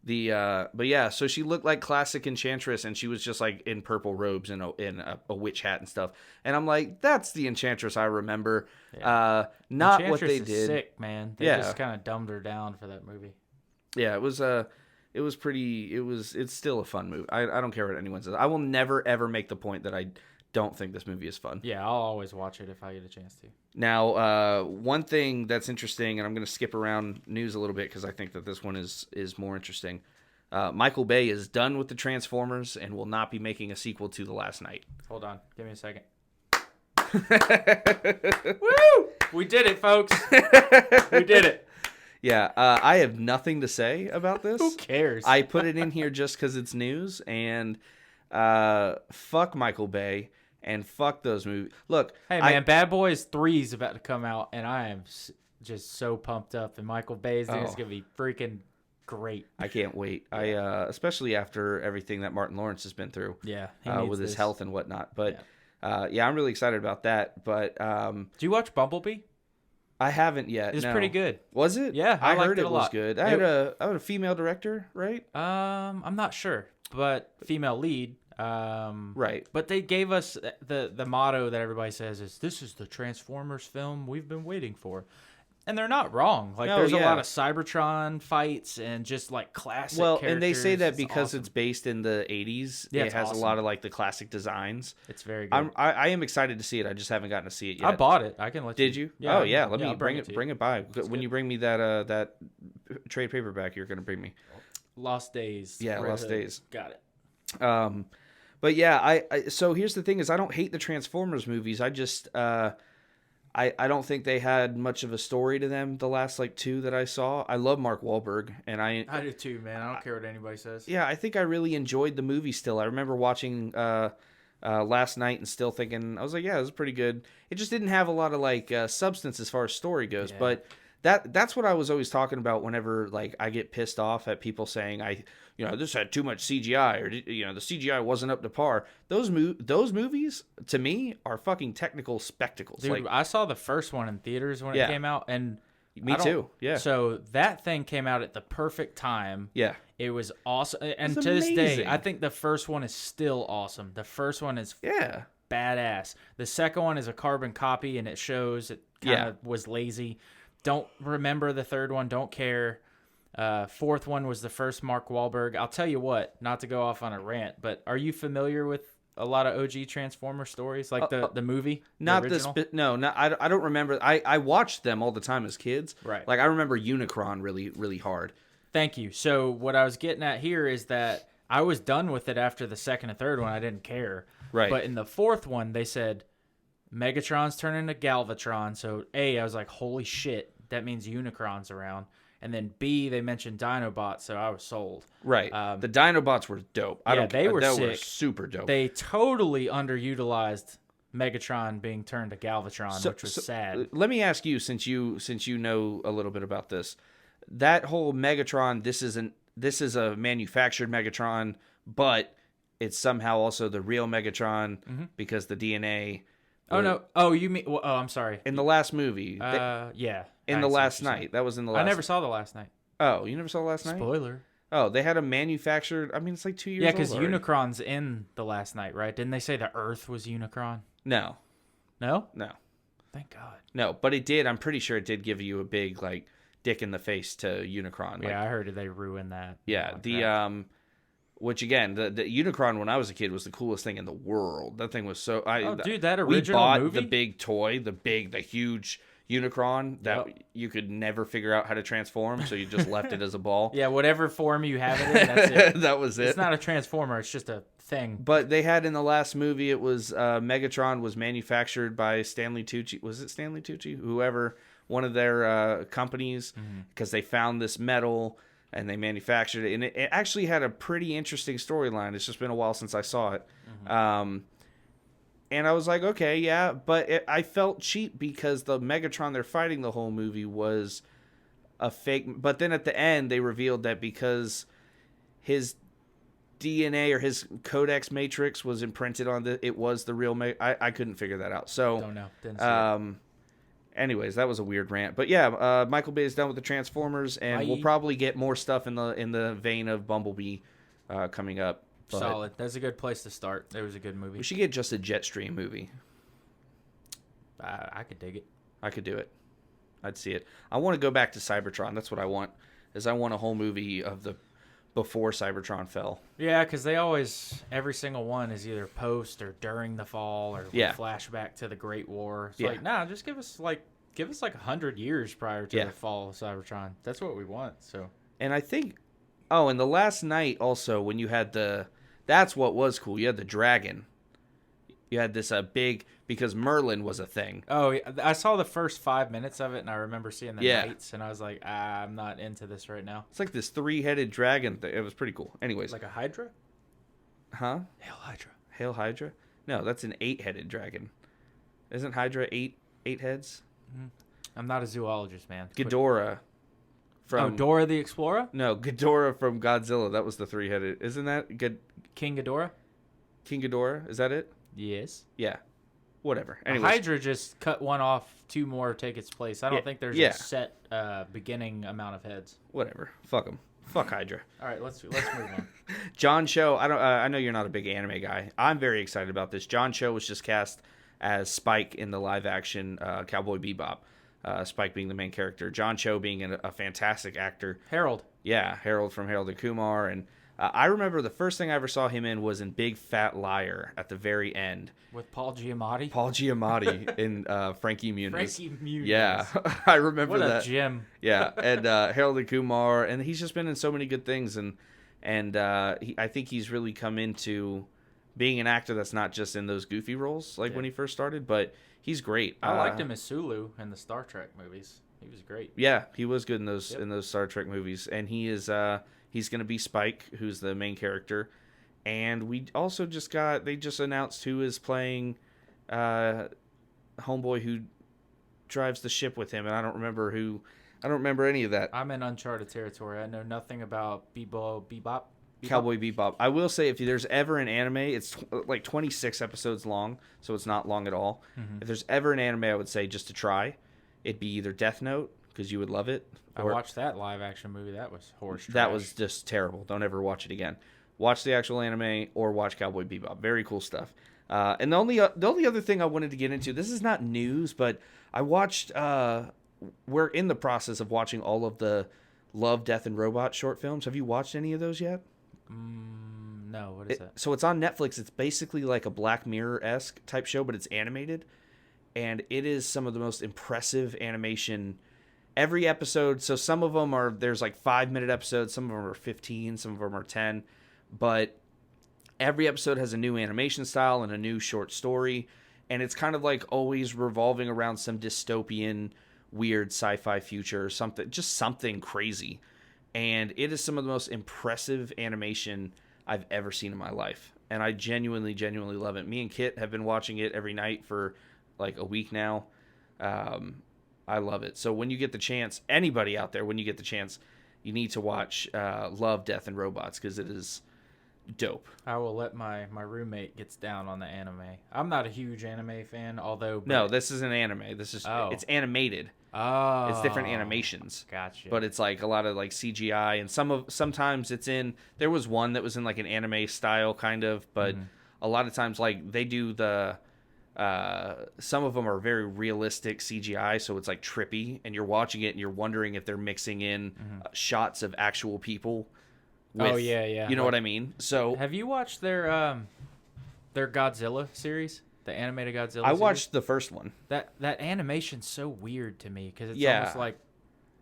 But yeah, so she looked like classic Enchantress, and she was just like in purple robes and in a witch hat and stuff. And I'm like, that's the Enchantress I remember. Yeah. Not Enchantress what they is did. Sick, man. They just kind of dumbed her down for that movie. Yeah, it was it's still a fun movie. I don't care what anyone says. I will never ever make the point that I don't think this movie is fun. Yeah, I'll always watch it if I get a chance to. Now, one thing that's interesting, and I'm going to skip around news a little bit because I think that this one is more interesting. Michael Bay is done with the Transformers and will not be making a sequel to The Last Knight. Hold on. Give me a second. Woo! We did it, folks. We did it. Yeah, I have nothing to say about this. Who cares? I put it in here just because it's news, and fuck Michael Bay. And fuck those movies. Look, hey man, Bad Boys 3 is about to come out, and I am just so pumped up. And Michael Bay is gonna be freaking great. I can't wait. I especially after everything that Martin Lawrence has been through. Yeah, With his health and whatnot. But Yeah. I'm really excited about that. But Do you watch Bumblebee? I haven't yet. It's no. pretty good. Was it? Yeah, I liked heard it a was lot. good. I had a female director, right? I'm not sure, but female lead. Right. But they gave us the motto that everybody says is, "This is the Transformers film we've been waiting for," and they're not wrong. Like, there's a lot of Cybertron fights and just like classic. characters. And they say that because awesome. it's based in the 80s, it has awesome. a lot of like the classic designs. It's very good. I am excited to see it. I just haven't gotten to see it yet. I bought it. I can let you. Did you? Yeah, Oh yeah. Let me I'll bring it. Bring it by. When you bring me that trade paperback, you're gonna bring me. Lost Days. Yeah, Red Lost Hood. Days. Got it. But yeah, so here's the thing: is I don't hate the Transformers movies. I just I don't think they had much of a story to them. The last like two that I saw, I love Mark Wahlberg, and I do too, man. I don't care what anybody says. Yeah, I think I really enjoyed the movie. Still, I remember watching last night and still thinking I was like, yeah, it was pretty good. It just didn't have a lot of like substance as far as story goes, but. That's what I was always talking about whenever like I get pissed off at people saying this had too much CGI or the CGI wasn't up to par. Those movies to me are fucking technical spectacles. Dude, like I saw the first one in theaters when it came out, and me too. Yeah. So that thing came out at the perfect time. Yeah. It was awesome, and was to this day, amazing. I think the first one is still awesome. The first one is badass. The second one is a carbon copy, and it shows it kind of was lazy. Don't remember the third one. Don't care. Fourth one was the first Mark Wahlberg. I'll tell you what, not to go off on a rant, but are you familiar with a lot of OG Transformer stories, like the movie? Not the original? I don't remember. I watched them all the time as kids. Right. Like I remember Unicron really, really hard. Thank you. So what I was getting at here is that I was done with it after the second and third one. I didn't care. Right. But in the fourth one, they said Megatron's turning to Galvatron. So A, I was like, holy shit, that means Unicron's around. And then B, they mentioned Dinobots, so I was sold. Right. The Dinobots were dope. They were sick. Were super dope. They totally underutilized Megatron being turned to Galvatron, which was sad. Let me ask you, since you know a little bit about this, that whole Megatron, this is a manufactured Megatron, but it's somehow also the real Megatron because the DNA. Oh no! Oh, you mean? Oh, I'm sorry. In the last movie. Yeah. In the last night. That was in the last. I never saw the last night. Oh, you never saw the last night? Spoiler. Oh, they had a manufactured. I mean, it's like 2 years. Yeah, because old already. Unicron's in the last night, right? Didn't they say the Earth was Unicron? No. No. No. Thank God. No, but it did. I'm pretty sure it did give you a big like dick in the face to Unicron. Yeah, I heard they ruined that. Yeah, like which again, the Unicron when I was a kid was the coolest thing in the world. That thing was so. Dude, that original we bought movie? the big toy, the huge Unicron that you could never figure out how to transform, so you just left it as a ball. Yeah, whatever form you have it in, that's it. That was it. It's not a transformer; it's just a thing. But they had in the last movie, it was Megatron was manufactured by Stanley Tucci. Was it Stanley Tucci? Whoever, one of their companies, because they found this metal. And they manufactured it. And it actually had a pretty interesting storyline. It's just been a while since I saw it. And I was like, okay, yeah. But I felt cheap because the Megatron they're fighting the whole movie was a fake. But then at the end, they revealed that because his DNA or his codex matrix was imprinted on it was the real I couldn't figure that out. So, don't know. Didn't see it. Anyways, that was a weird rant, but yeah, Michael Bay is done with the Transformers, and we'll probably get more stuff in the vein of Bumblebee coming up. But solid. That's a good place to start. It was a good movie. We should get just a Jetstream movie. I could dig it. I could do it. I'd see it. I want to go back to Cybertron. That's what I want. I want a whole movie of the before Cybertron fell. Yeah, because they always every single one is either post or during the fall or flashback to the Great War. It's like, nah, just give us like 100 years prior to the fall of Cybertron. That's what we want. So, and I think, and the last night also when you had that's what was cool. You had the dragon. You had this big, because Merlin was a thing. Oh, yeah. I saw the first 5 minutes of it, and I remember seeing the knights, and I was like, I'm not into this right now. It's like this 3-headed dragon thing. It was pretty cool. Anyways. Like a Hydra? Huh? Hail Hydra. Hail Hydra? No, that's an 8-headed dragon. Isn't Hydra eight heads? I'm not a zoologist, man. Ghidorah. from Dora the Explorer? No, Ghidorah from Godzilla. That was the three-headed. Isn't that good? King Ghidorah? King Ghidorah? Is that it? Yes. Yeah. Whatever. A Anyways. Hydra just cut one off, two more take its place. I don't think there's a set beginning amount of heads. Whatever. Fuck them. Fuck Hydra. All right, let's move on. John Cho. I know you're not a big anime guy. I'm very excited about this. John Cho was just cast as Spike in the live-action Cowboy Bebop. Spike being the main character. John Cho being a fantastic actor. Harold. Yeah, Harold from Harold and Kumar. And I remember the first thing I ever saw him in was in Big Fat Liar at the very end. With Paul Giamatti? Paul Giamatti in Frankie Muniz. Frankie Muniz. Yeah, I remember that. What a gem. Yeah, and Harold and Kumar. And he's just been in so many good things. And I think he's really come into being an actor that's not just in those goofy roles like when he first started, but he's great. I liked him as Sulu in the Star Trek movies. He was great. Yeah, he was good in those Star Trek movies, and he is he's going to be Spike, who's the main character. And we also they just announced who is playing homeboy who drives the ship with him, and I don't remember any of that. I'm in uncharted territory. I know nothing about Bebop. Cowboy Bebop. I will say, if there's ever an anime, it's like 26 episodes long, so it's not long at all. Mm-hmm. If there's ever an anime, I would say just to try, it'd be either Death Note, because you would love it. I watched that live action movie. That was horse trash. That was just terrible. Don't ever watch it again. Watch the actual anime or watch Cowboy Bebop. Very cool stuff. And the only other thing I wanted to get into, this is not news, but I watched. We're in the process of watching all of the Love, Death, and Robot short films. Have you watched any of those yet? No. What is that? So it's on Netflix. It's basically like a Black Mirror-esque type show, but it's animated, and it is some of the most impressive animation. Every episode. So some of them there's like 5-minute episodes. Some of them are 15. Some of them are 10. But every episode has a new animation style and a new short story, and it's kind of like always revolving around some dystopian, weird sci-fi future or something crazy. And it is some of the most impressive animation I've ever seen in my life, and I genuinely love it. Me and Kit have been watching it every night for like a week now. I love it. So when you get the chance, anybody out there, when you get the chance, you need to watch Love, Death, and Robots, because it is dope. I will let my roommate gets down on the anime. I'm not a huge anime fan, although... No, this isn't anime. This is It's animated. Oh. It's different animations. Gotcha. But it's like a lot of like CGI, and sometimes it's in... There was one that was in like an anime style kind of, but a lot of times like they do the... some of them are very realistic CGI, so it's like trippy, and you're watching it and you're wondering if they're mixing in shots of actual people. You know what I mean? So have you watched their Godzilla series, the animated Godzilla? I watched the first one. That animation's so weird to me because it's almost like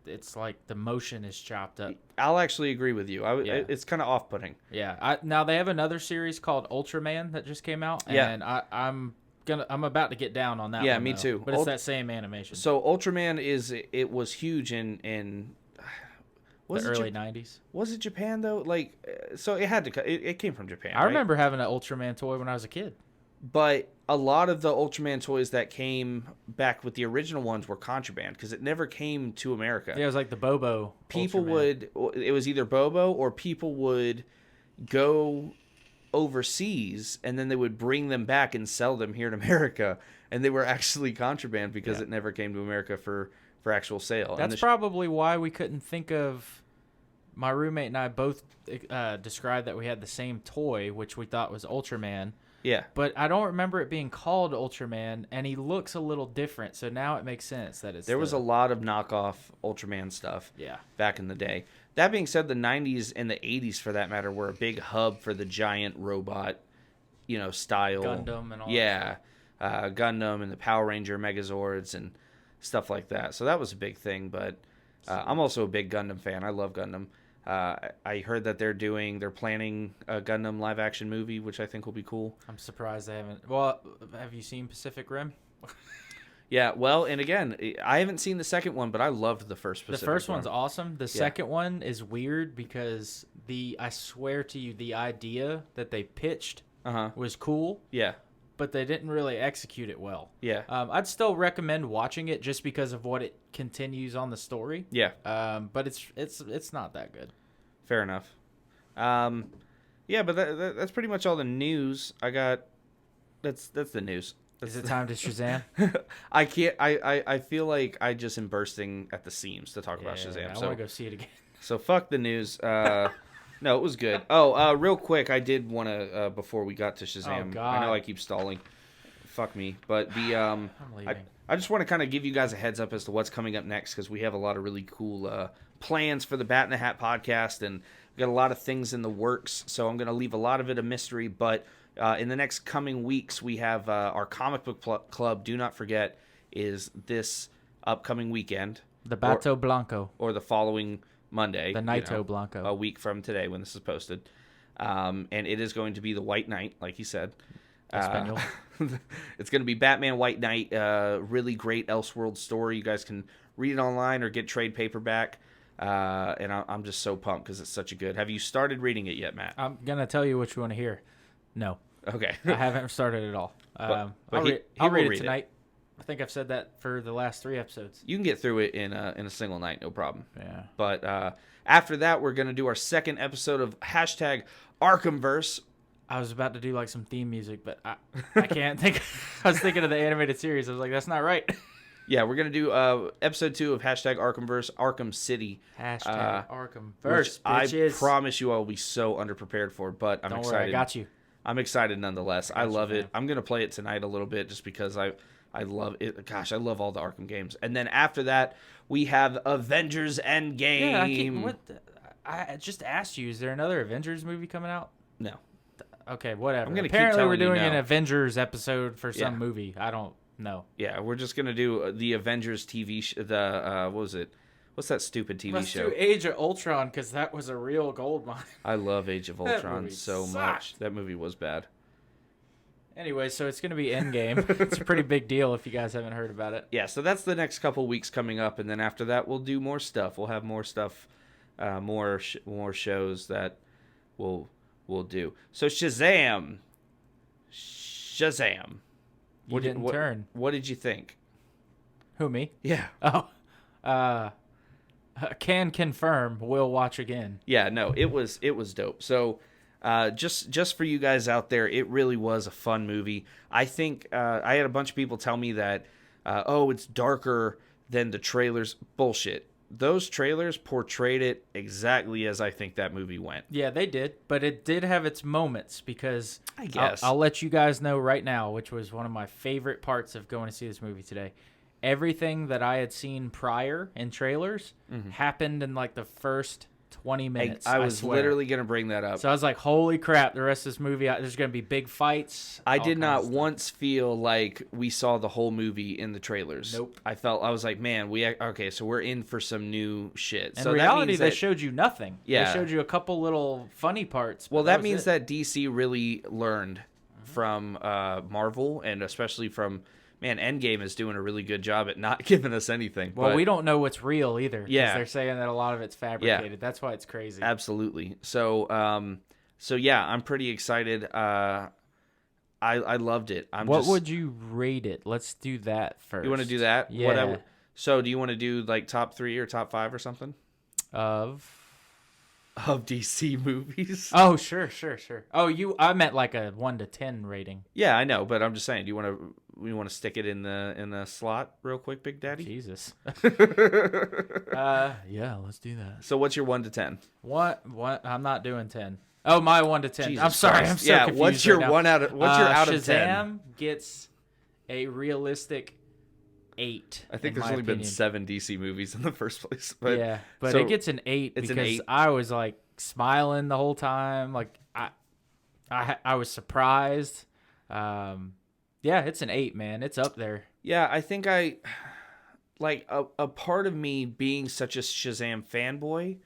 it's like the motion is chopped up. I'll actually agree with you. It's kind of off-putting. Yeah. Now they have another series called Ultraman that just came out, and I'm about to get down on that. Yeah, one, me though. too. But it's that same animation. So Ultraman was huge in the early 90s. Was it Japan though? Like, so it had to. It came from Japan. I remember having an Ultraman toy when I was a kid. But a lot of the Ultraman toys that came back with the original ones were contraband because it never came to America. Yeah, it was like the Bobo. It was either Bobo or people would go overseas and then they would bring them back and sell them here in America, and they were actually contraband because it never came to America for actual sale. That's probably why we couldn't think of. My roommate and I both described that we had the same toy, which we thought was Ultraman. Yeah. But I don't remember it being called Ultraman, and he looks a little different, so now it makes sense that it's... There was a lot of knockoff Ultraman stuff back in the day. That being said, the 90s and the 80s, for that matter, were a big hub for the giant robot, style. Gundam and all that stuff. Gundam and the Power Ranger Megazords and stuff like that. So that was a big thing, but I'm also a big Gundam fan. I love Gundam. I heard that they're planning a Gundam live action movie, which I think will be cool. I'm surprised they haven't. Well, have you seen Pacific Rim? Yeah, well, and again, I haven't seen the second one, but I loved the first Pacific The first one. One's awesome. The second one is weird because I swear to you, the idea that they pitched was cool. Yeah. but they didn't really execute it well. Yeah. I'd still recommend watching it just because of what it continues on the story. Yeah. But it's not that good. Fair enough. Yeah, but that's pretty much all the news I got. That's the news. Is it time to Shazam? I can't. I feel like I just am bursting at the seams to talk about Shazam. I So want to go see it again. So fuck the news. No, it was good. Oh, real quick, I did want to before we got to Shazam. Oh, God. I know I keep stalling. Fuck me, but the I'm leaving. I just want to kind of give you guys a heads up as to what's coming up next because we have a lot of really cool plans for the Bat in the Hat podcast and we got a lot of things in the works. So I'm going to leave a lot of it a mystery, but in the next coming weeks we have our comic book club. Do not forget is this upcoming weekend. The Bato Blanco. Or the following Monday. The Naito Blanco. A week from today when this is posted. And it is going to be the White Knight, like he said. Espanol. It's going to be Batman White Knight. Really great Elseworld story. You guys can read it online or get trade paperback. And I'm just so pumped because it's such a good. Have you started reading it yet, Matt? I'm going to tell you what you want to hear. No. Okay. I haven't started at all. But I'll he read will it tonight. I think I've said that for the last 3 episodes. You can get through it in a single night, no problem. Yeah. But after that, we're going to do our second episode of hashtag Arkhamverse. I was about to do like some theme music, but I can't think. I was thinking of the animated series. I was like, that's not right. Yeah, we're going to do episode 2 of hashtag Arkhamverse, Arkham City. Hashtag Arkhamverse, which bitches. I promise you I'll be so underprepared for, but I'm Don't excited. worry, I got you. I'm excited nonetheless. I love you, it. man. I'm going to play it tonight a little bit just because I love it. Gosh, I love all the Arkham games. And then after that, we have Avengers Endgame. Yeah, I just asked you, is there another Avengers movie coming out? No. Okay, whatever. I'm gonna keep Apparently, we're telling you doing no. an Avengers episode for some Yeah. movie. I don't know. Yeah, we're just going to do the Avengers TV what was it? What's that stupid TV Let's show? do Age of Ultron because that was a real gold mine. I love Age of That Ultron movie so sucked. much. That movie was bad. Anyway, so it's going to be Endgame. It's a pretty big deal if you guys haven't heard about it. Yeah, so that's the next couple weeks coming up, and then after that, we'll do more stuff. We'll have more stuff, more shows that we'll do. So Shazam. You didn't turn. What did you think? Who, me? Yeah. Oh, can confirm. Will watch again. Yeah, no, it was dope. So, just for you guys out there, it really was a fun movie. I think I had a bunch of people tell me that, it's darker than the trailers. Bullshit. Those trailers portrayed it exactly as I think that movie went. Yeah, they did, but it did have its moments because I guess I'll let you guys know right now, which was one of my favorite parts of going to see this movie today. Everything that I had seen prior in trailers happened in like the first 20 minutes. I was swear. literally going to bring that up. So I was like, holy crap, the rest of this movie, there's going to be big fights. I all did kinds not of stuff. once feel like we saw the whole movie in the trailers. Nope. I was like, man, so we're in for some new shit. In so reality, that means they that, showed you nothing. Yeah. They showed you a couple little funny parts. well, but that was means it. that DC really learned from Marvel and especially from, man, Endgame is doing a really good job at not giving us anything. Well, but we don't know what's real either. 'Cause Yeah. they're saying that a lot of it's fabricated. That's why it's crazy. Absolutely. So, yeah, I'm pretty excited. I loved it. What would you rate it? Let's do that first. You want to do that? Yeah. So, do you want to do like top 3 or top 5 or something Of DC movies? Oh, sure. Oh, I meant like a 1 to 10 rating. Yeah, I know, but I'm just saying. Do you want to stick it in the slot real quick, Big Daddy? Jesus. Yeah, let's do that. So, what's your 1 to 10? What? I'm not doing 10. Oh, my 1 to 10. Jesus I'm sorry. Christ. I'm so yeah, confused. what's your right now. what's your out of 10? Shazam gets a realistic 8. I think in there's my only been opinion. 7 DC movies in the first place. But Yeah, but so it gets an 8 it's an because 8. I was like smiling the whole time. Like I was surprised. Yeah, it's an 8, man. It's up there. Yeah, I think a part of me being such a Shazam fanboy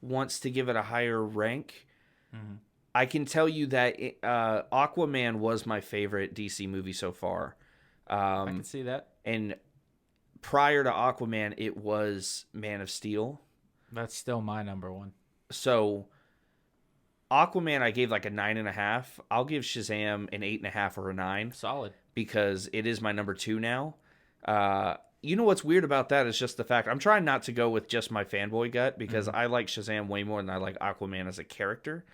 wants to give it a higher rank. Mm-hmm. I can tell you that Aquaman was my favorite DC movie so far. I can see that. And prior to Aquaman, it was Man of Steel. That's still my number 1. So Aquaman I gave like a 9.5. I'll give Shazam an 8.5 or a 9 Solid. because it is my number 2 now. You know what's weird about that is just the fact I'm trying not to go with just my fanboy gut because I like Shazam way more than I like Aquaman as a character.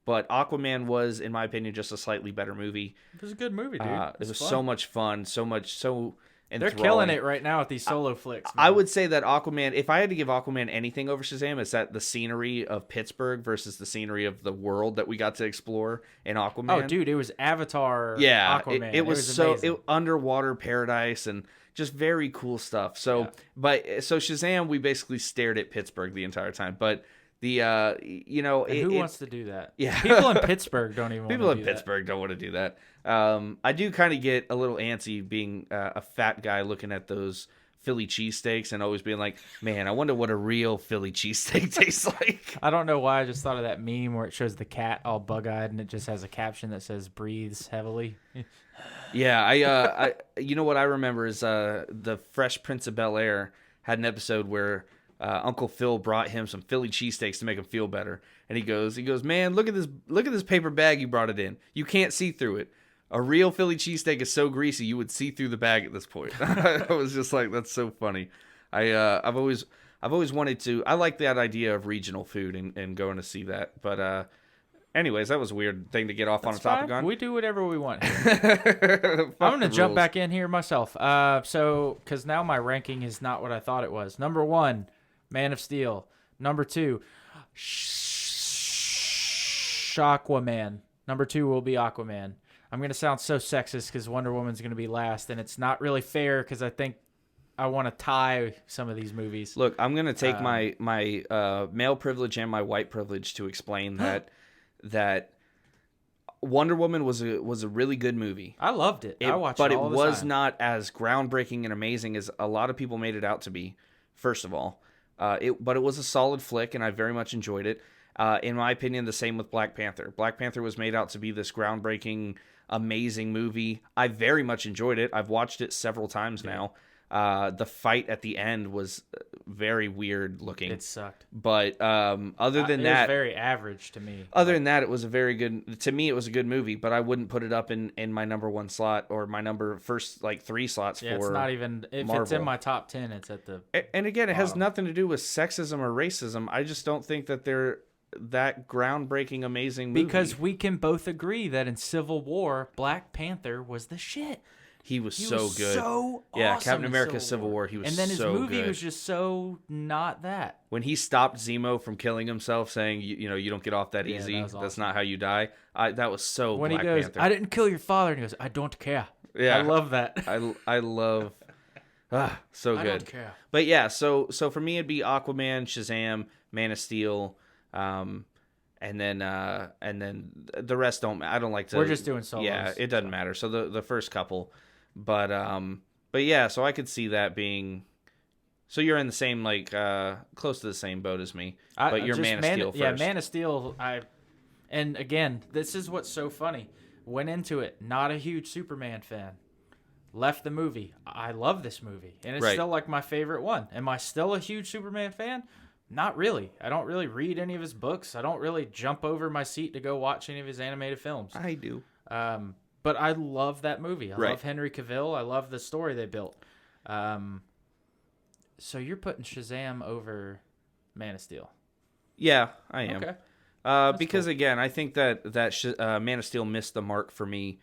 But Aquaman was, in my opinion, just a slightly better movie. It was a good movie, dude. It was so much fun, so enthralling. They're killing it right now with these solo flicks. Man. I would say that Aquaman, if I had to give Aquaman anything over Shazam, it's that the scenery of Pittsburgh versus the scenery of the world that we got to explore in Aquaman. Oh, dude, it was Avatar. Yeah, Aquaman. It was so amazing. underwater paradise and just very cool stuff. So, so Shazam, we basically stared at Pittsburgh the entire time. But the who wants to do that? Yeah, people in Pittsburgh don't even. People want in to do Pittsburgh don't want to do that. I do kind of get a little antsy being a fat guy looking at those Philly cheesesteaks and always being like, man, I wonder what a real Philly cheesesteak tastes like. I don't know why I just thought of that meme where it shows the cat all bug-eyed and it just has a caption that says breathes heavily. Yeah, I you know what I remember is the Fresh Prince of Bel-Air had an episode where Uncle Phil brought him some Philly cheesesteaks to make him feel better. And he goes, man, look at this paper bag you brought it in. You can't see through it. A real Philly cheesesteak is so greasy you would see through the bag at this point. I was just like, that's so funny. I've always wanted to. I like that idea of regional food and going to see that. But anyways, that was a weird thing to get off on a topic on. We do whatever we want. I'm gonna jump back in here myself. Because now my ranking is not what I thought it was. Number 1, Man of Steel. Number 2, Aquaman. Number 2 will be Aquaman. I'm going to sound so sexist because Wonder Woman's going to be last, and it's not really fair because I think I want to tie some of these movies. Look, I'm going to take my male privilege and my white privilege to explain that Wonder Woman was a really good movie. I loved it. I watched it all the time. But it was not as groundbreaking and amazing as a lot of people made it out to be, first of all. But it was a solid flick, and I very much enjoyed it. In my opinion, the same with Black Panther. Black Panther was made out to be this groundbreaking, amazing movie. I very much enjoyed it. I've watched it several times now. The fight at the end was very weird looking. It sucked. But other than it that, was very average to me. Other than that, it was a very good. To me, it was a good movie. But I wouldn't put it up in my number 1 slot or my first 3 slots for. It's not even if Marvel. It's in my top 10. It's at the. And again, it has bottom. nothing to do with sexism or racism. I just don't think that they're that groundbreaking, amazing movie. Because we can both agree that in Civil War, Black Panther was the shit. He was so good. So yeah, awesome Captain in America: Civil War. He was and then his so movie good. was just so not that. When he stopped Zemo from killing himself, saying, you don't get off that easy. That was awesome. That's not how you die. That was so when Black he goes, Panther. I didn't kill your father, and he goes, I don't care. Yeah, I love that. I love. So good. I don't care. But yeah, so for me it'd be Aquaman, Shazam, Man of Steel, and then the rest don't. I don't like to. We're just doing solos. Yeah, it doesn't matter. So the first couple, but yeah. So I could see that being. So you're in the same close to the same boat as me, but you're Man of Steel first. Yeah, Man of Steel. And again, this is what's so funny. Went into it not a huge Superman fan. Left the movie. I love this movie, and it's still my favorite one. Am I still a huge Superman fan? Not really. I don't really read any of his books. I don't really jump over my seat to go watch any of his animated films. I do. But I love that movie. I love Henry Cavill. I love the story they built. So you're putting Shazam over Man of Steel? Yeah, I am. Okay. Because cool. Again, I think that Man of Steel missed the mark for me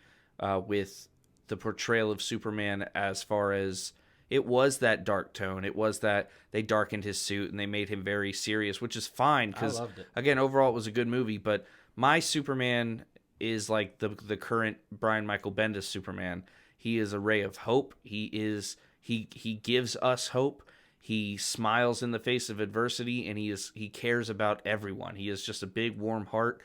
with the portrayal of Superman, as far as it was that dark tone. It was that they darkened his suit and they made him very serious, which is fine because, again, overall it was a good movie. But my Superman is like the current Brian Michael Bendis Superman. He is a ray of hope. He gives us hope. He smiles in the face of adversity, and he cares about everyone. He is just a big, warm heart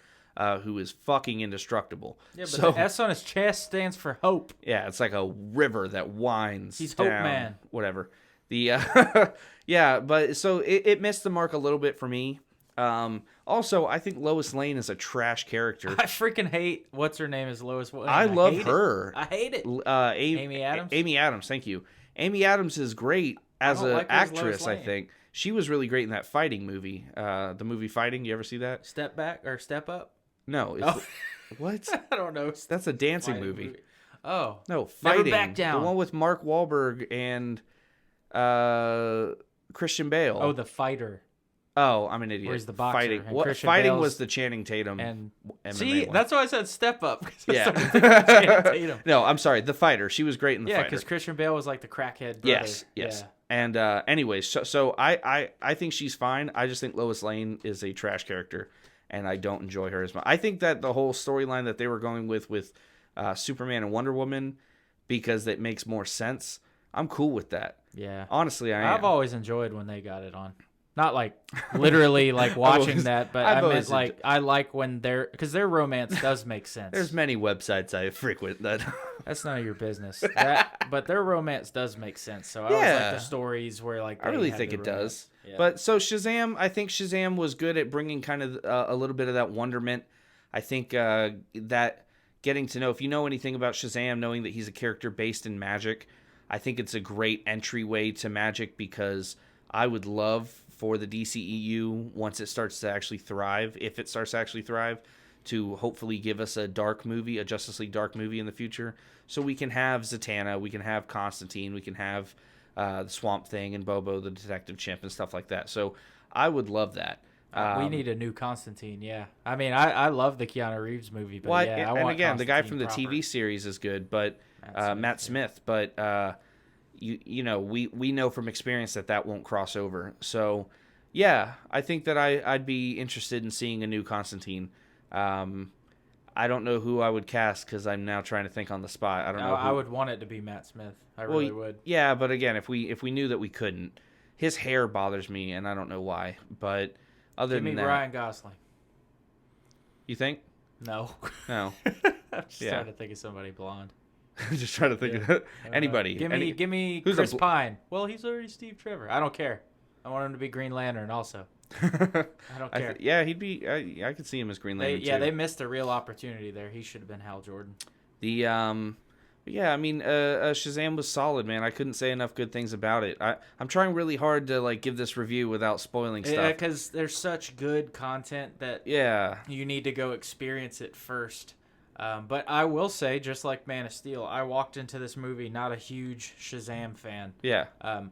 who is fucking indestructible. Yeah, but the S on his chest stands for hope. Yeah, it's like a river that winds. He's down, Hope Man. Whatever. Yeah, but so it missed the mark a little bit for me. Also, I think Lois Lane is a trash character. I freaking hate what's her name is Lois Lane. I love her. I hate it. Amy Adams. Amy Adams. Thank you. Amy Adams is great as an actress. I think she was really great in that fighting movie. The movie Fighting. You ever see that? Step Back or Step Up? No, it's Oh. what? I don't know. That's a dancing Fighting movie. Oh. No, Never fighting. Back Down. The one with Mark Wahlberg and Christian Bale. Oh, The Fighter. Oh, I'm an idiot. Where's the boxer? Fighting. And What? Christian Fighting Bale's- was the Channing Tatum And MMA see, one. that's why I said Step Up. 'cause I Yeah. started thinking of Channing Tatum. No, I'm sorry. The Fighter. She was great in the Yeah, Fighter. because Christian Bale was like the crackhead brother. Yes. Yeah. And anyways, so I think she's fine. I just think Lois Lane is a trash character, and I don't enjoy her as much. I think that the whole storyline that they were going with Superman and Wonder Woman, because it makes more sense. I'm cool with that. Yeah. Honestly, I am. I've always enjoyed when they got it on. Not like literally like watching always- that, but I've I meant always like I like when they're because their romance does make sense. There's many websites I frequent that. That's none of your business. But their romance does make sense. So I always like Yeah. the stories where like I they really have think the it romance. does. Yeah. But so Shazam, I think Shazam was good at bringing kind of a little bit of that wonderment. I think that getting to know, if you know anything about Shazam, knowing that he's a character based in magic, I think it's a great entryway to magic, because I would love for the DCEU, once it starts to actually thrive, if it starts to actually thrive, to hopefully give us a dark movie, a Justice League dark movie in the future, so we can have Zatanna, we can have Constantine, we can have the Swamp Thing and Bobo the Detective Chimp and stuff like that. So I would love that. We need a new Constantine, yeah. I mean, I love the Keanu Reeves movie, but Well, yeah, I and want again, the guy from Constantine the proper. TV series is good, but Matt Smith. yeah. But you know, we know from experience that won't cross over. So yeah, I think that I'd be interested in seeing a new Constantine. I don't know who I would cast, because I'm now trying to think on the spot. I don't know. I would want it to be Matt Smith. I really would. Yeah, but again, if we knew that we couldn't, his hair bothers me, and I don't know why. But other Give me than that, Ryan Gosling. you think? No. No. I'm just Yeah. trying to think of somebody blonde. Just trying to think of anybody. Give me who's a Chris bl- Pine. Well, he's already Steve Trevor. I don't care. I want him to be Green Lantern also. I don't care. Yeah, he'd be. I could see him as Green Lantern. too. They missed a real opportunity there. He should have been Hal Jordan. Yeah, I mean, Shazam was solid, man. I couldn't say enough good things about it. I'm trying really hard to like give this review without spoiling Yeah, stuff. because there's such good content that Yeah, you need to go experience it first. But I will say, just like Man of Steel, I walked into this movie not a huge Shazam fan. yeah.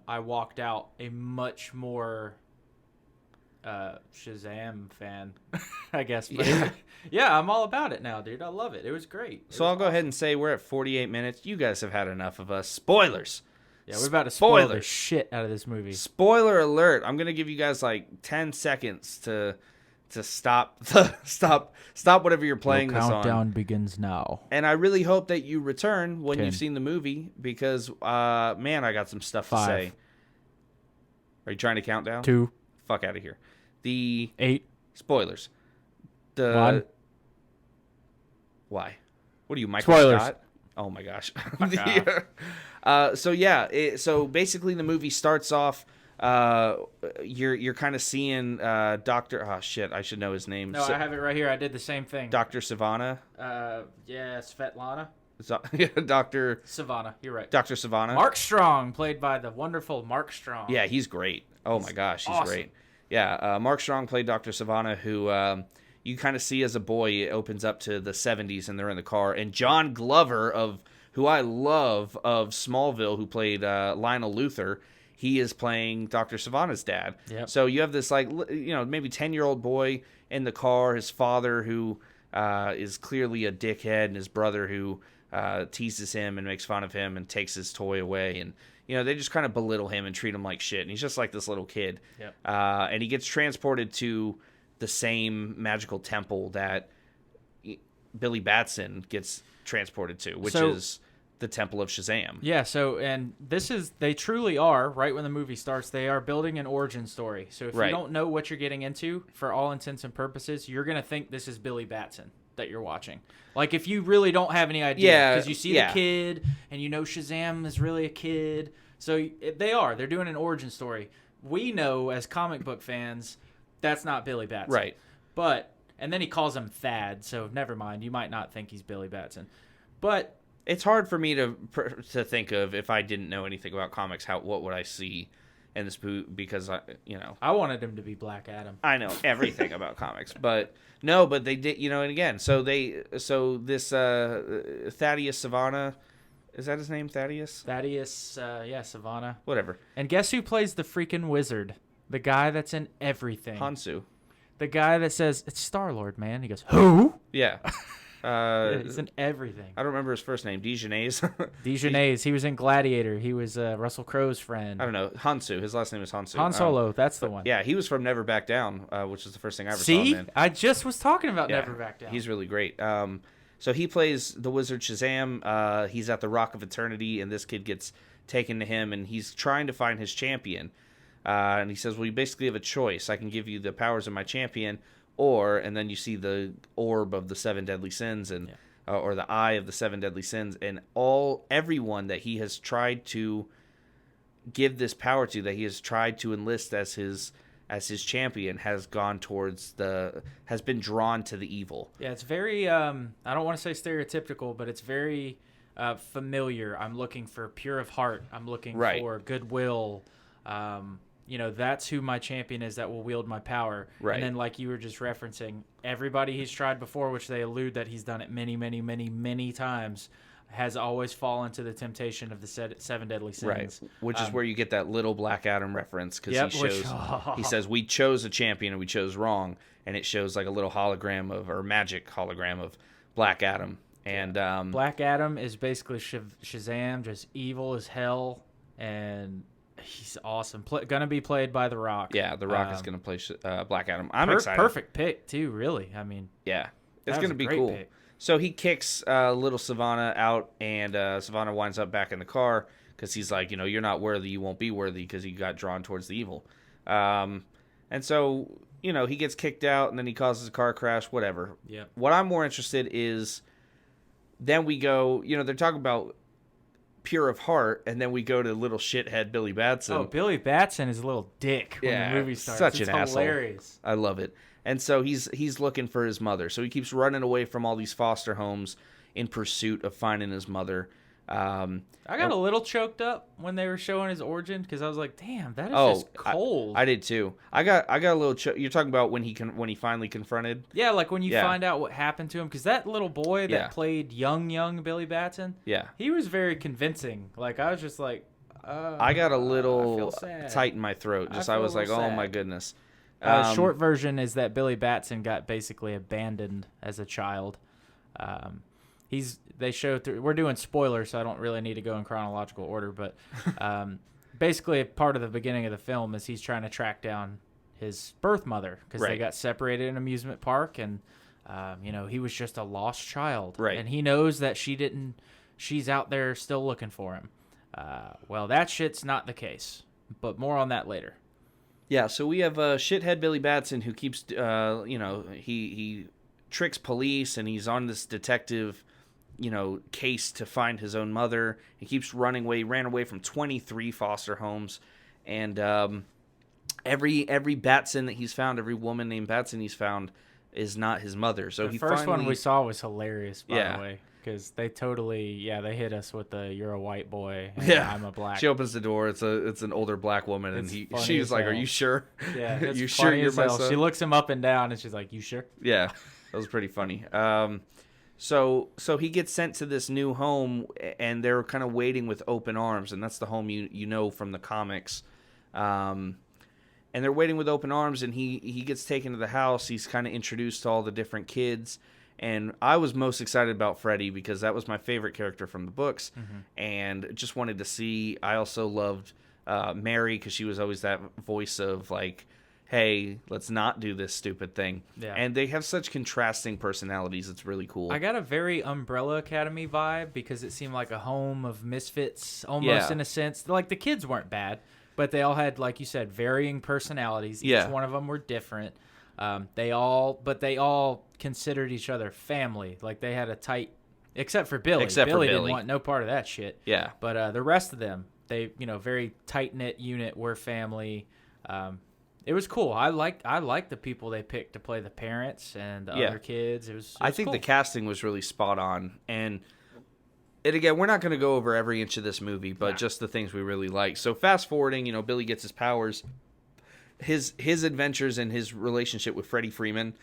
I walked out a much more Shazam fan, I guess. But yeah, I'm all about it now, dude. I love it. It was great. So I'll go ahead and say we're at 48 minutes. You guys have had enough of us. Spoilers. Yeah, we're about to spoil the Spoilers. shit out of this movie. Spoiler alert. I'm gonna give you guys like 10 seconds to stop stop whatever you're playing this on. Begins now. And I really hope that you return when 10. you've seen the movie, because man, I got some stuff 5. to say. Are you trying to count down? 2, Fuck out of here. The 8, spoilers. The 1. Why? What are you, Michael Spoilers. Scott? Oh my gosh. off. So yeah, so basically the movie starts off. You're kind of seeing Doctor. Oh shit, I should know his name. No, I have it right here. I did the same thing. Doctor Savannah. Yeah, Svetlana. Doctor Savannah, you're right. Doctor Savannah. Mark Strong, played by the wonderful Mark Strong. Yeah, he's great. Oh my gosh, he's awesome. great. Yeah, Mark Strong played Dr. Savannah, who you kind of see as a boy. It opens up to the 70s, and they're in the car. And John Glover, who I love, of Smallville, who played Lionel Luthor, he is playing Dr. Savannah's dad. Yep. So you have this, like, maybe 10-year-old boy in the car, his father, who is clearly a dickhead, and his brother, who teases him and makes fun of him and takes his toy away. And they just kind of belittle him and treat him like shit. And he's just like this little kid. Yep. And he gets transported to the same magical temple that Billy Batson gets transported to, which is the Temple of Shazam. Yeah, and they truly are, right when the movie starts, they are building an origin story. So if you don't know what you're getting into, for all intents and purposes, you're going to think this is Billy Batson that you're watching. Like, if you really don't have any idea, because you see the kid, and Shazam is really a kid. So they're doing an origin story. We know, as comic book fans, that's not Billy Batson. Right. And then he calls him Thad, so never mind. You might not think he's Billy Batson. But it's hard for me to think of, if I didn't know anything about comics, what would I see in this because I wanted him to be Black Adam. I know everything about comics, but no, but they did, and again, so this Thaddeus Savannah, is that his name, Thaddeus? Thaddeus, Savannah. Whatever. And guess who plays the freaking wizard? The guy that's in everything. Hansu. The guy that says, it's Star-Lord, man. He goes, who? Yeah. He's in everything. I don't remember his first name. Dijonais. Dijonais. He was in Gladiator. He was Russell Crowe's friend. I don't know. Hansu. His last name is Hansu. Han Solo. That's the one. Yeah, he was from Never Back Down, which is the first thing I ever saw See? him in. I just was talking about Never Back Down. He's really great. So he plays the wizard Shazam. He's at the Rock of Eternity, and this kid gets taken to him, and he's trying to find his champion. And he says, well, you basically have a choice. I can give you the powers of my champion, and then you see the orb of the 7 deadly sins, and or the eye of the 7 deadly sins, and everyone that he has tried to give this power to, that he has tried to enlist as his champion, has been drawn to the evil. Yeah, it's very I don't want to say stereotypical, but it's very familiar. I'm looking for pure of heart. I'm looking for goodwill. That's who my champion is that will wield my power. Right. And then, like you were just referencing, everybody he's tried before, which they allude that he's done it many, many, many, many times, has always fallen to the temptation of the 7 deadly sins. Right, which is where you get that little Black Adam reference, because he says, we chose a champion and we chose wrong, and it shows like a little magic hologram of Black Adam. And Black Adam is basically Shazam, just evil as hell, and he's awesome. Gonna be played by The Rock. Yeah, The Rock is gonna play Black Adam. I'm excited. Perfect pick too, really. I mean, yeah, it's gonna be cool. Pick. So he kicks little Savannah out, and Savannah winds up back in the car because he's like, you're not worthy, you won't be worthy, because he got drawn towards the evil. And so he gets kicked out, and then he causes a car crash. Whatever. Yeah. What I'm more interested is, then we go. They're talking about pure of heart, and then we go to little shithead Billy Batson. Oh, Billy Batson is a little dick when the movie starts. Such it's an hilarious. Asshole. I love it. And so he's looking for his mother. So he keeps running away from all these foster homes in pursuit of finding his mother. I got a little choked up when they were showing his origin, because I was like, "Damn, that is just cold." I did too. I got a little. You're talking about when he finally confronted. Yeah, like when you find out what happened to him, because that little boy that played young Billy Batson. Yeah, he was very convincing. Like I was just like, I got a little tight in my throat. I was like, "Oh my goodness." Short version is that Billy Batson got basically abandoned as a child. We're doing spoilers, so I don't really need to go in chronological order, but basically a part of the beginning of the film is he's trying to track down his birth mother, because they got separated in an amusement park, and he was just a lost child. Right. And he knows that she's out there still looking for him. Well, that shit's not the case, but more on that later. Yeah, so we have shithead Billy Batson, who keeps, he tricks police, and he's on this detective, case to find his own mother. He keeps running away. He ran away from 23 foster homes, and every Batson that he's found, every woman named Batson he's found, is not his mother. So the first one we saw was hilarious, by the way. Because they totally, they hit us with the "you're a white boy, and I'm a black." She opens the door. It's an older black woman, and she's like, "Are you sure? Yeah, you sure you're my son?" She looks him up and down, and she's like, "You sure?" Yeah, that was pretty funny. So he gets sent to this new home, and they're kind of waiting with open arms, and that's the home you know from the comics. And they're waiting with open arms, and he gets taken to the house. He's kind of introduced to all the different kids. And I was most excited about Freddy, because that was my favorite character from the books, and just wanted to see. I also loved Mary, because she was always that voice of like, hey, let's not do this stupid thing. Yeah. And they have such contrasting personalities. It's really cool. I got a very Umbrella Academy vibe, because it seemed like a home of misfits, almost in a sense. Like the kids weren't bad, but they all had, like you said, varying personalities. Each one of them were different. They all considered each other family. Like they had a tight, except for Billy. Billy didn't want no part of that shit. Yeah. But the rest of them, they very tight knit unit. We're family. It was cool. I like the people they picked to play the parents and the other kids. It was I think cool. the casting was really spot on, and And again, we're not going to go over every inch of this movie, but Nah. just the things we really like. So fast forwarding, Billy gets his powers. His adventures and his relationship with Freddie Freeman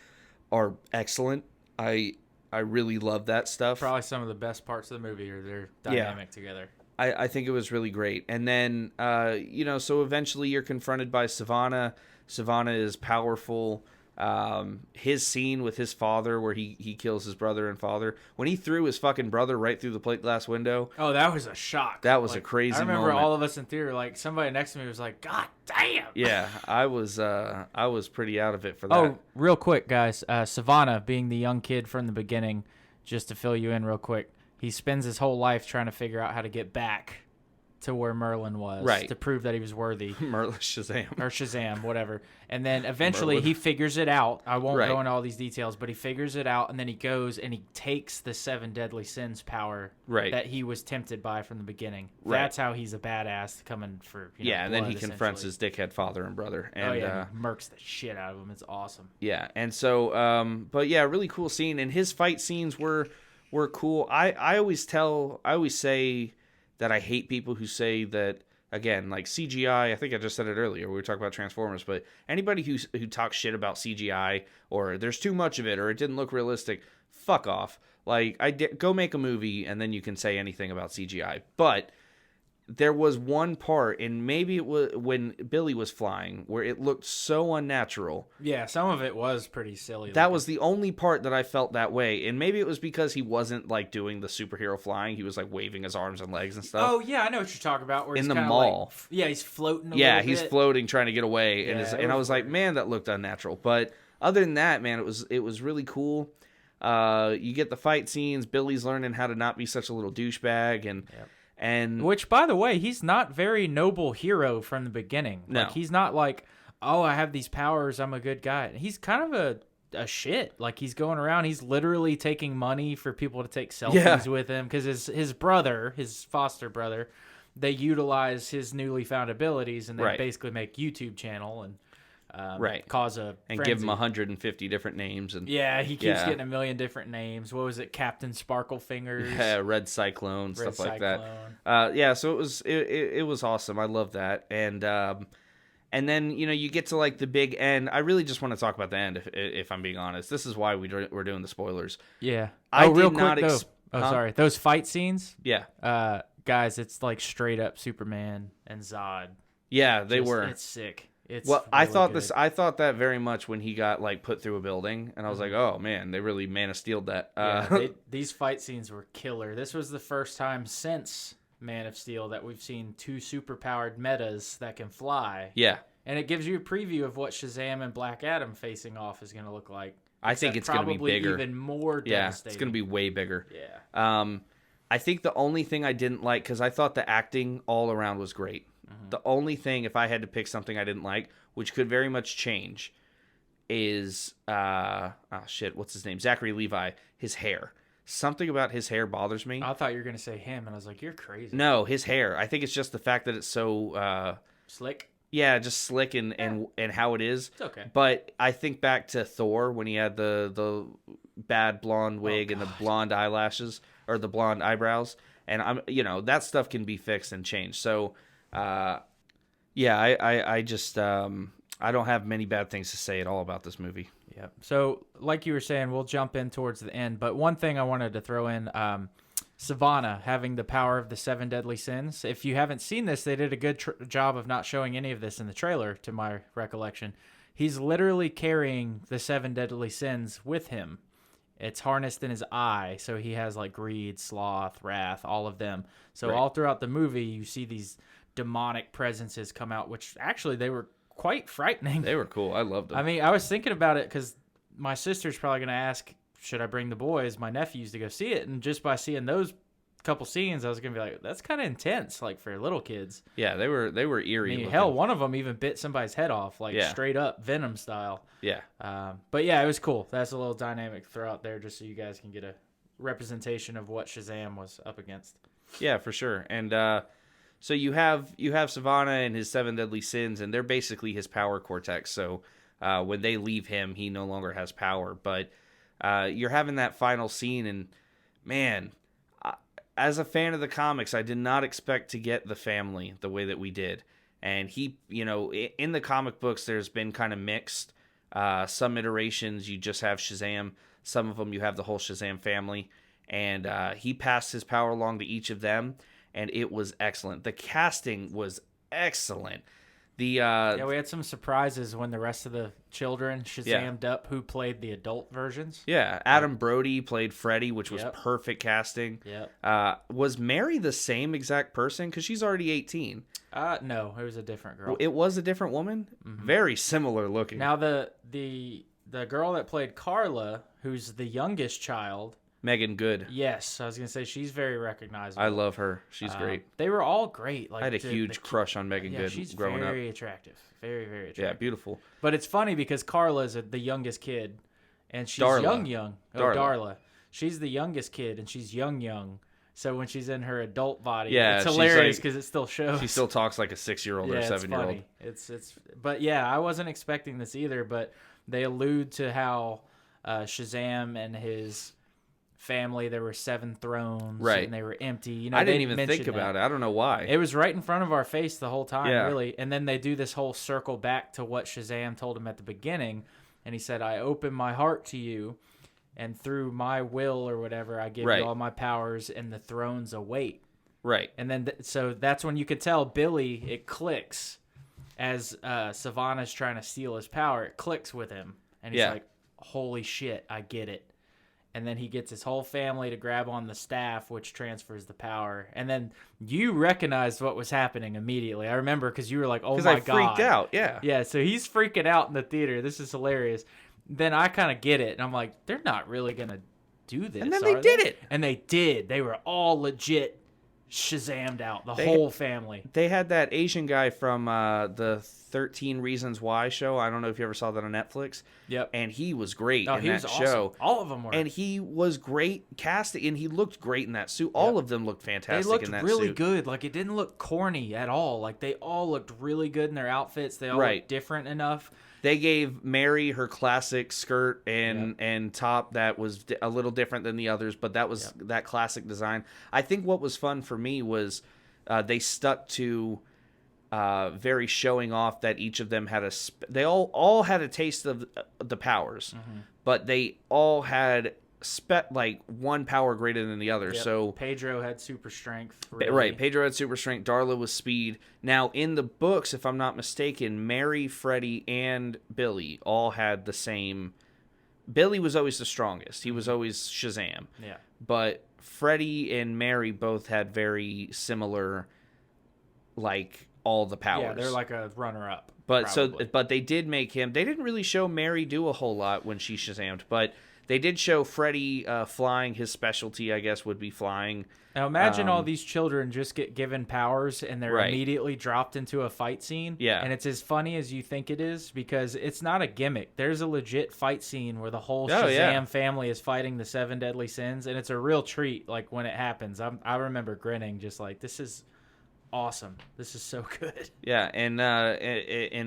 are excellent. I really love that stuff. Probably some of the best parts of the movie are their dynamic together. I think it was really great. And then, so eventually you're confronted by Savannah. Savannah is powerful. His scene with his father where he kills his brother and father. When he threw his fucking brother right through the plate glass window. Oh, that was a shock. That was a crazy moment. I remember all of us in theater, like, somebody next to me was like, God damn! Yeah, I was pretty out of it for that. Oh, real quick, guys. Savannah, being the young kid from the beginning, just to fill you in real quick, he spends his whole life trying to figure out how to get back to where Merlin was, right, to prove that he was worthy. Shazam. Or Shazam, whatever. And then eventually Merlin. he figures it out. I won't Right. go into all these details, but he figures it out, and then he goes and he takes the 7 deadly sins power Right. that he was tempted by from the beginning. Right. That's how he's a badass coming for and then he blood, confronts his dickhead father and brother. And, he murks the shit out of him. It's awesome. Yeah, and so, but yeah, really cool scene. And his fight scenes were cool. I always say that I hate people who say that, again, like CGI, I think I just said it earlier, we were talking about Transformers, but anybody who talks shit about CGI or there's too much of it or it didn't look realistic, fuck off. Like, go make a movie and then you can say anything about CGI. But there was one part, and maybe it was when Billy was flying, where it looked so unnatural. Yeah, some of it was pretty silly. That was the only part that I felt that way. And maybe it was because he wasn't, like, doing the superhero flying. He was, like, waving his arms and legs and stuff. Oh, yeah, I know what you're talking about. Where In he's the kinda mall. Like, he's floating a Yeah, little he's bit. floating, trying to get away. Yeah, And I was like, weird. man, that looked unnatural. But other than that, man, it was really cool. You get the fight scenes. Billy's learning how to not be such a little douchebag. And Which, by the way, he's not very noble hero from the beginning. No. Like, he's not like, oh, I have these powers, I'm a good guy. He's kind of a shit. Like, he's going around, he's literally taking money for people to take selfies with him. Because his brother, his foster brother, they utilize his newly found abilities and they Right. basically make YouTube channel and Right. cause a and frenzy. give him 150 different names. And Yeah, he keeps Yeah. getting a million different names. What was it? Captain Sparkle Fingers. Yeah, Red Cyclone, Red stuff like Cyclone. that. So it was awesome. I love that. And then you get to like the big end. I really just want to talk about the end, if I'm being honest. This is why we're doing the spoilers. Yeah. I real did not quick, though. ex- Oh, sorry. Those fight scenes, Yeah, guys, it's like straight up Superman and Zod. yeah, they were. It's sick. It's Well, I really thought good. I thought that very much when he got like put through a building, and I was like, oh man, they really Man of Steel'd that. Yeah, these fight scenes were killer. This was the first time since Man of Steel that we've seen 2 superpowered metas that can fly. Yeah, And it gives you a preview of what Shazam and Black Adam facing off is going to look like. I think it's going to be probably bigger. even more Yeah, devastating. it's going to be way bigger. Yeah. I think the only thing I didn't like, because I thought the acting all around was great. The only thing, if I had to pick something I didn't like, which could very much change, is what's his name? Zachary Levi. His hair. Something about his hair bothers me. I thought you were going to say him, and I was like, you're crazy. No, his hair. I think it's just the fact that it's so Slick? yeah, just slick and how it is. It's okay. But I think back to Thor when he had the bad blonde wig and the blonde eyelashes or the blonde eyebrows, and that stuff can be fixed and changed. So, I just I don't have many bad things to say at all about this movie. Yeah. So, like you were saying, we'll jump in towards the end. But one thing I wanted to throw in, Savannah having the power of the 7 deadly sins. If you haven't seen this, they did a good job of not showing any of this in the trailer, to my recollection. He's literally carrying the 7 deadly sins with him. It's harnessed in his eye, so he has like greed, sloth, wrath, all of them. So Right. all throughout the movie, you see these demonic presences come out, which actually they were quite frightening. They were cool. I loved them. I mean, I was thinking about it because my sister's probably going to ask, should I bring the boys, my nephews, to go see it? And just by seeing those couple scenes, I was going to be like, that's kind of intense, like for little kids. Yeah, they were I eerie. mean, looking. hell, one of them even bit somebody's head off, like Yeah. straight up Venom style. Yeah. But yeah, it was cool. That's a little dynamic to throw out there just so you guys can get a representation of what Shazam was up against. Yeah, for sure. And so you have Savannah and his 7 deadly sins, and they're basically his power cortex. So when they leave him, he no longer has power. But you're having that final scene, and man, as a fan of the comics, I did not expect to get the family the way that we did. And he, in the comic books, there's been kind of mixed. Some iterations, you just have Shazam. Some of them, you have the whole Shazam family. And he passed his power along to each of them, and it was excellent. The casting was excellent. We had some surprises when the rest of the children Shazammed up who played the adult versions. Yeah, Adam Brody played Freddy, which was Yep. perfect casting. Yep. Was Mary the same exact person? Because she's already 18. No, it was a different girl. It was a different woman? Mm-hmm. Very similar looking. Now, the girl that played Carla, who's the youngest child... Megan Good. Yes, I was going to say she's very recognizable. I love her. She's great. They were all great. I had a huge crush on Megan Good growing up. She's very attractive. Very, very attractive. Yeah, beautiful. But it's funny because Carla's the youngest kid, and she's Darla. young. Darla. She's the youngest kid, and she's young. So when she's in her adult body, it's hilarious because it still shows. She still talks like a 6-year-old or a 7-year-old. It's But yeah, I wasn't expecting this either. But they allude to how Shazam and his family, there were 7 thrones, right, and they were empty. I didn't even think about it. I don't know why. It was right in front of our face the whole time, really. And then they do this whole circle back to what Shazam told him at the beginning, and he said, "I open my heart to you, and through my will or whatever, I give you all my powers, and the thrones await." Right. And then so that's when you could tell Billy, it clicks as Savannah's trying to steal his power. It clicks with him, and he's like, "Holy shit, I get it." And then he gets his whole family to grab on the staff, which transfers the power. And then you recognized what was happening immediately. I remember because you were like, "Oh my God." Because I freaked out, yeah. Yeah, so he's freaking out in the theater. This is hilarious. Then I kind of get it. And I'm like, they're not really going to do this. And then they did it. And they did. They were all legit Shazammed out, the whole family. They had that Asian guy from the 13 Reasons Why show. I don't know if you ever saw that on Netflix. Yep. And he was great in he that was show. Awesome. All of them were. And he was great casting, and he looked great in that suit. All of them looked fantastic in that suit. They looked really good. Like, it didn't look corny at all. Like, they all looked really good in their outfits. They all looked different enough. They gave Mary her classic skirt and top that was a little different than the others, but that was that classic design. I think what was fun for me was they stuck to very showing off that each of them had they all had a taste of the powers, but they all had like one power greater than the other. So Pedro had super strength. Really. Right, Pedro had super strength. Darla was speed. Now in the books, if I'm not mistaken, Mary, Freddy, and Billy all had the same. Billy was always the strongest. He was always Shazam. Yeah. But Freddy and Mary both had very similar, like, all the powers. Yeah, they're like a runner-up. But but they did make him. They didn't really show Mary do a whole lot when she Shazammed, but they did show Freddy flying. His specialty, I guess, would be flying. Now imagine all these children just get given powers and they're immediately dropped into a fight scene. Yeah. And it's as funny as you think it is because it's not a gimmick. There's a legit fight scene where the whole Shazam family is fighting the 7 deadly sins, and it's a real treat. Like when it happens, I remember grinning, just like, this is awesome. This is so good. Yeah, and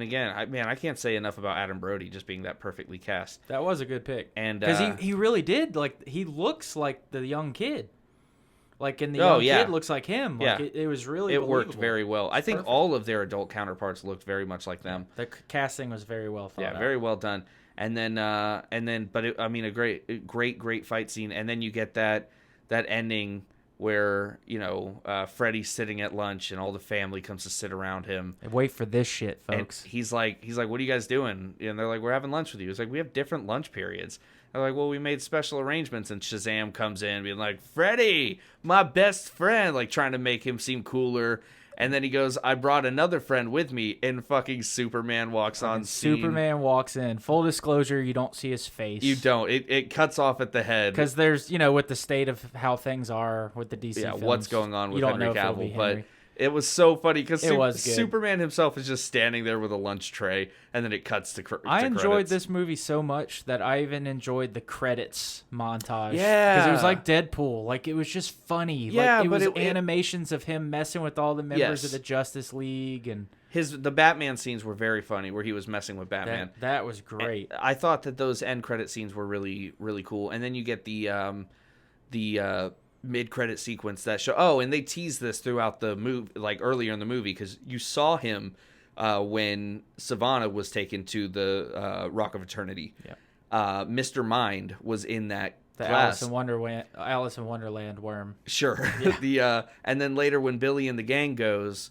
again, I can't say enough about Adam Brody just being that perfectly cast. That was a good pick. And because he really did, like, he looks like the young kid. Like, and the young kid looks like him. Like, it was really believable. Worked very well. I think all of their adult counterparts looked very much like them. The casting was very well thought out. Yeah, very well done. And then, a great fight scene. And then you get that ending where, Freddy's sitting at lunch and all the family comes to sit around him. Wait for this shit, folks. And he's like, what are you guys doing? And they're like, we're having lunch with you. It's like, we have different lunch periods. They're like, well, we made special arrangements. And Shazam comes in being like, Freddy, my best friend, like trying to make him seem cooler. And then he goes, I brought another friend with me, and fucking Superman walks on scene. Superman walks in. Full disclosure, you don't see his face. You don't. It cuts off at the head. Because there's, with the state of how things are with the DC films. What's going on with Henry Cavill. But it was so funny because was good. Superman himself is just standing there with a lunch tray, and then it cuts to I enjoyed credits. this movie so much that I even enjoyed the credits montage. Yeah. Because it was like Deadpool. Like, it was just funny. Yeah, like, it but was animations of him messing with all the members of the Justice League. And the Batman scenes were very funny, where he was messing with Batman. That was great. And I thought that those end credit scenes were really, really cool. And then you get the mid-credit sequence that show. Oh, and they tease this throughout the movie, like earlier in the movie, because you saw him when Savannah was taken to the Rock of Eternity. Yeah. Mr. Mind was in that The glass. Alice in Wonderland worm. Sure. Yeah. And then later when Billy and the gang goes,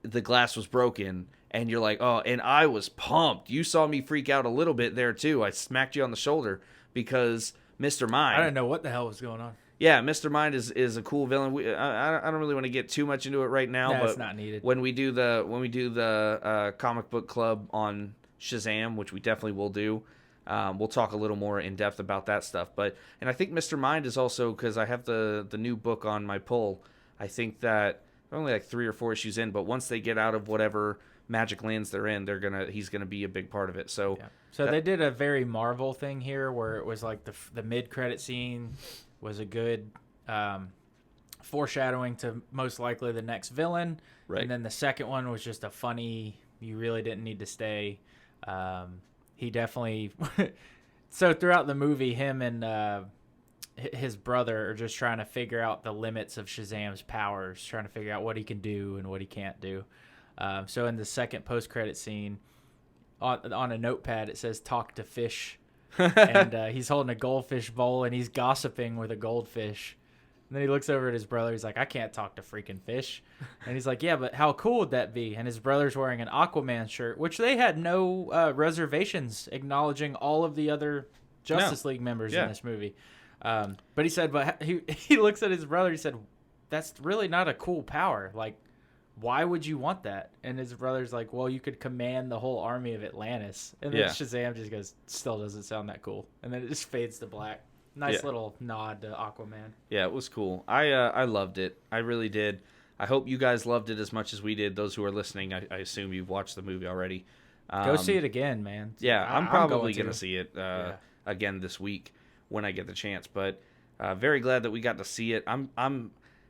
the glass was broken, and you're like, oh, and I was pumped. You saw me freak out a little bit there too. I smacked you on the shoulder because Mr. Mind. I didn't know what the hell was going on. Yeah, Mr. Mind is a cool villain. I don't really want to get too much into it right now, but it's not needed. When we do the comic book club on Shazam, which we definitely will do, we'll talk a little more in depth about that stuff. And I think Mr. Mind is also, because I have the new book on my pull. I think that they're only like 3 or 4 issues in, but once they get out of whatever magic lands they're in, he's gonna be a big part of it. So yeah. So they did a very Marvel thing here, where it was like the mid credit scene was a good foreshadowing to most likely the next villain, right. And then the second one was just a funny. You really didn't need to stay. He definitely. So throughout the movie, him and his brother are just trying to figure out the limits of Shazam's powers, trying to figure out what he can do and what he can't do. So in the second post-credit scene, on a notepad, it says "Talk to Fish," and he's holding a goldfish bowl and he's gossiping with a goldfish. And then he looks over at his brother. He's like, "I can't talk to freaking fish." And he's like, "Yeah, but how cool would that be?" And his brother's wearing an Aquaman shirt, which they had no reservations acknowledging all of the other Justice League members in this movie. But he said, but he looks at his brother. He said, "That's really not a cool power. Like, why would you want that?" And his brother's like, "Well, you could command the whole army of Atlantis." And then Shazam just goes, "Still doesn't sound that cool." And then it just fades to black. Nice little nod to Aquaman. Yeah, it was cool. I loved it. I really did. I hope you guys loved it as much as we did. Those who are listening, I assume you've watched the movie already. Go see it again, man. Yeah, I'm probably going to see it again this week when I get the chance. But very glad that we got to see it.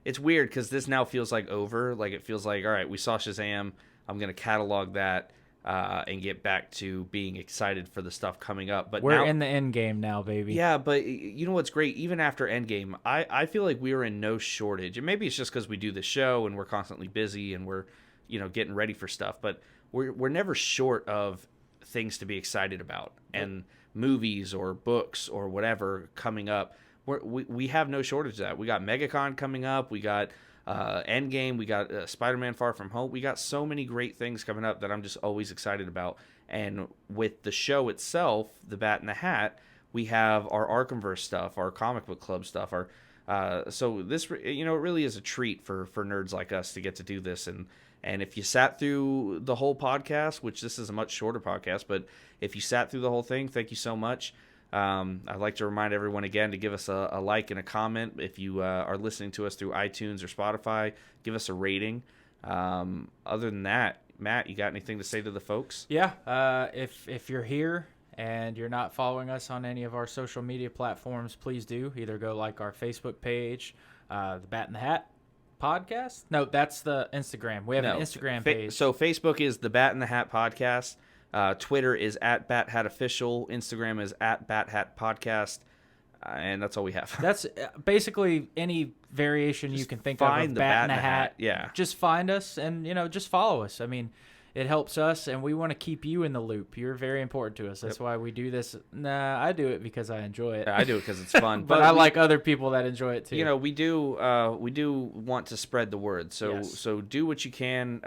It's weird because this now feels like over. Like, it feels like, all right, we saw Shazam. I'm going to catalog that and get back to being excited for the stuff coming up. But we're in the end game now, baby. Yeah, but you know what's great? Even after Endgame, I feel like we were in no shortage. And maybe it's just because we do the show and we're constantly busy and we're, getting ready for stuff. But we're never short of things to be excited about. And movies or books or whatever coming up. We have no shortage of that. We got MegaCon coming up. We got Endgame. We got Spider-Man Far From Home. We got so many great things coming up that I'm just always excited about. And with the show itself, The Bat in the Hat, we have our Arkhamverse stuff, our comic book club stuff. So this, it really is a treat for nerds like us to get to do this. And if you sat through the whole podcast, which this is a much shorter podcast, but if you sat through the whole thing, thank you so much. I'd like to remind everyone again to give us a like and a comment. If you are listening to us through iTunes or Spotify, give us a rating. Other than that, Matt, you got anything to say to the folks? Yeah. If you're here and you're not following us on any of our social media platforms, please do. Either go like our Facebook page, the Bat in the Hat podcast. No, that's the Instagram. We have an Instagram page. So Facebook is the Bat in the Hat podcast. Twitter is @BatHatOfficial. Instagram is @BatHatPodcast. And that's all we have. That's basically any variation you can think of the Bat in the Hat. Yeah. Just find us and, just follow us. I mean, it helps us, and we want to keep you in the loop. You're very important to us. That's why we do this. Nah, I do it because I enjoy it. I do it because it's fun. but I like other people that enjoy it too. We do want to spread the word. So do what you can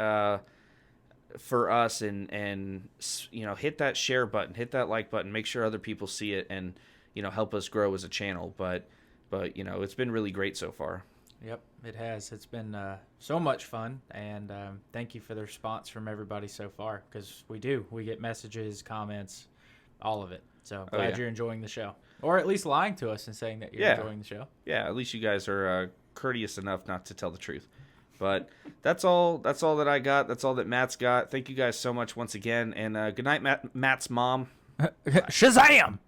for us and hit that share button, hit that like button, make sure other people see it, and help us grow as a channel. But it's been really great so far. Yep, it has. It's been so much fun, and thank you for the response from everybody so far, because we get messages, comments, all of it. So glad you're enjoying the show, or at least lying to us and saying that you're enjoying the show. Yeah, at least you guys are courteous enough not to tell the truth. But that's all that I got. That's all that Matt's got. Thank you guys so much once again, and good night, Matt's mom. Shazam!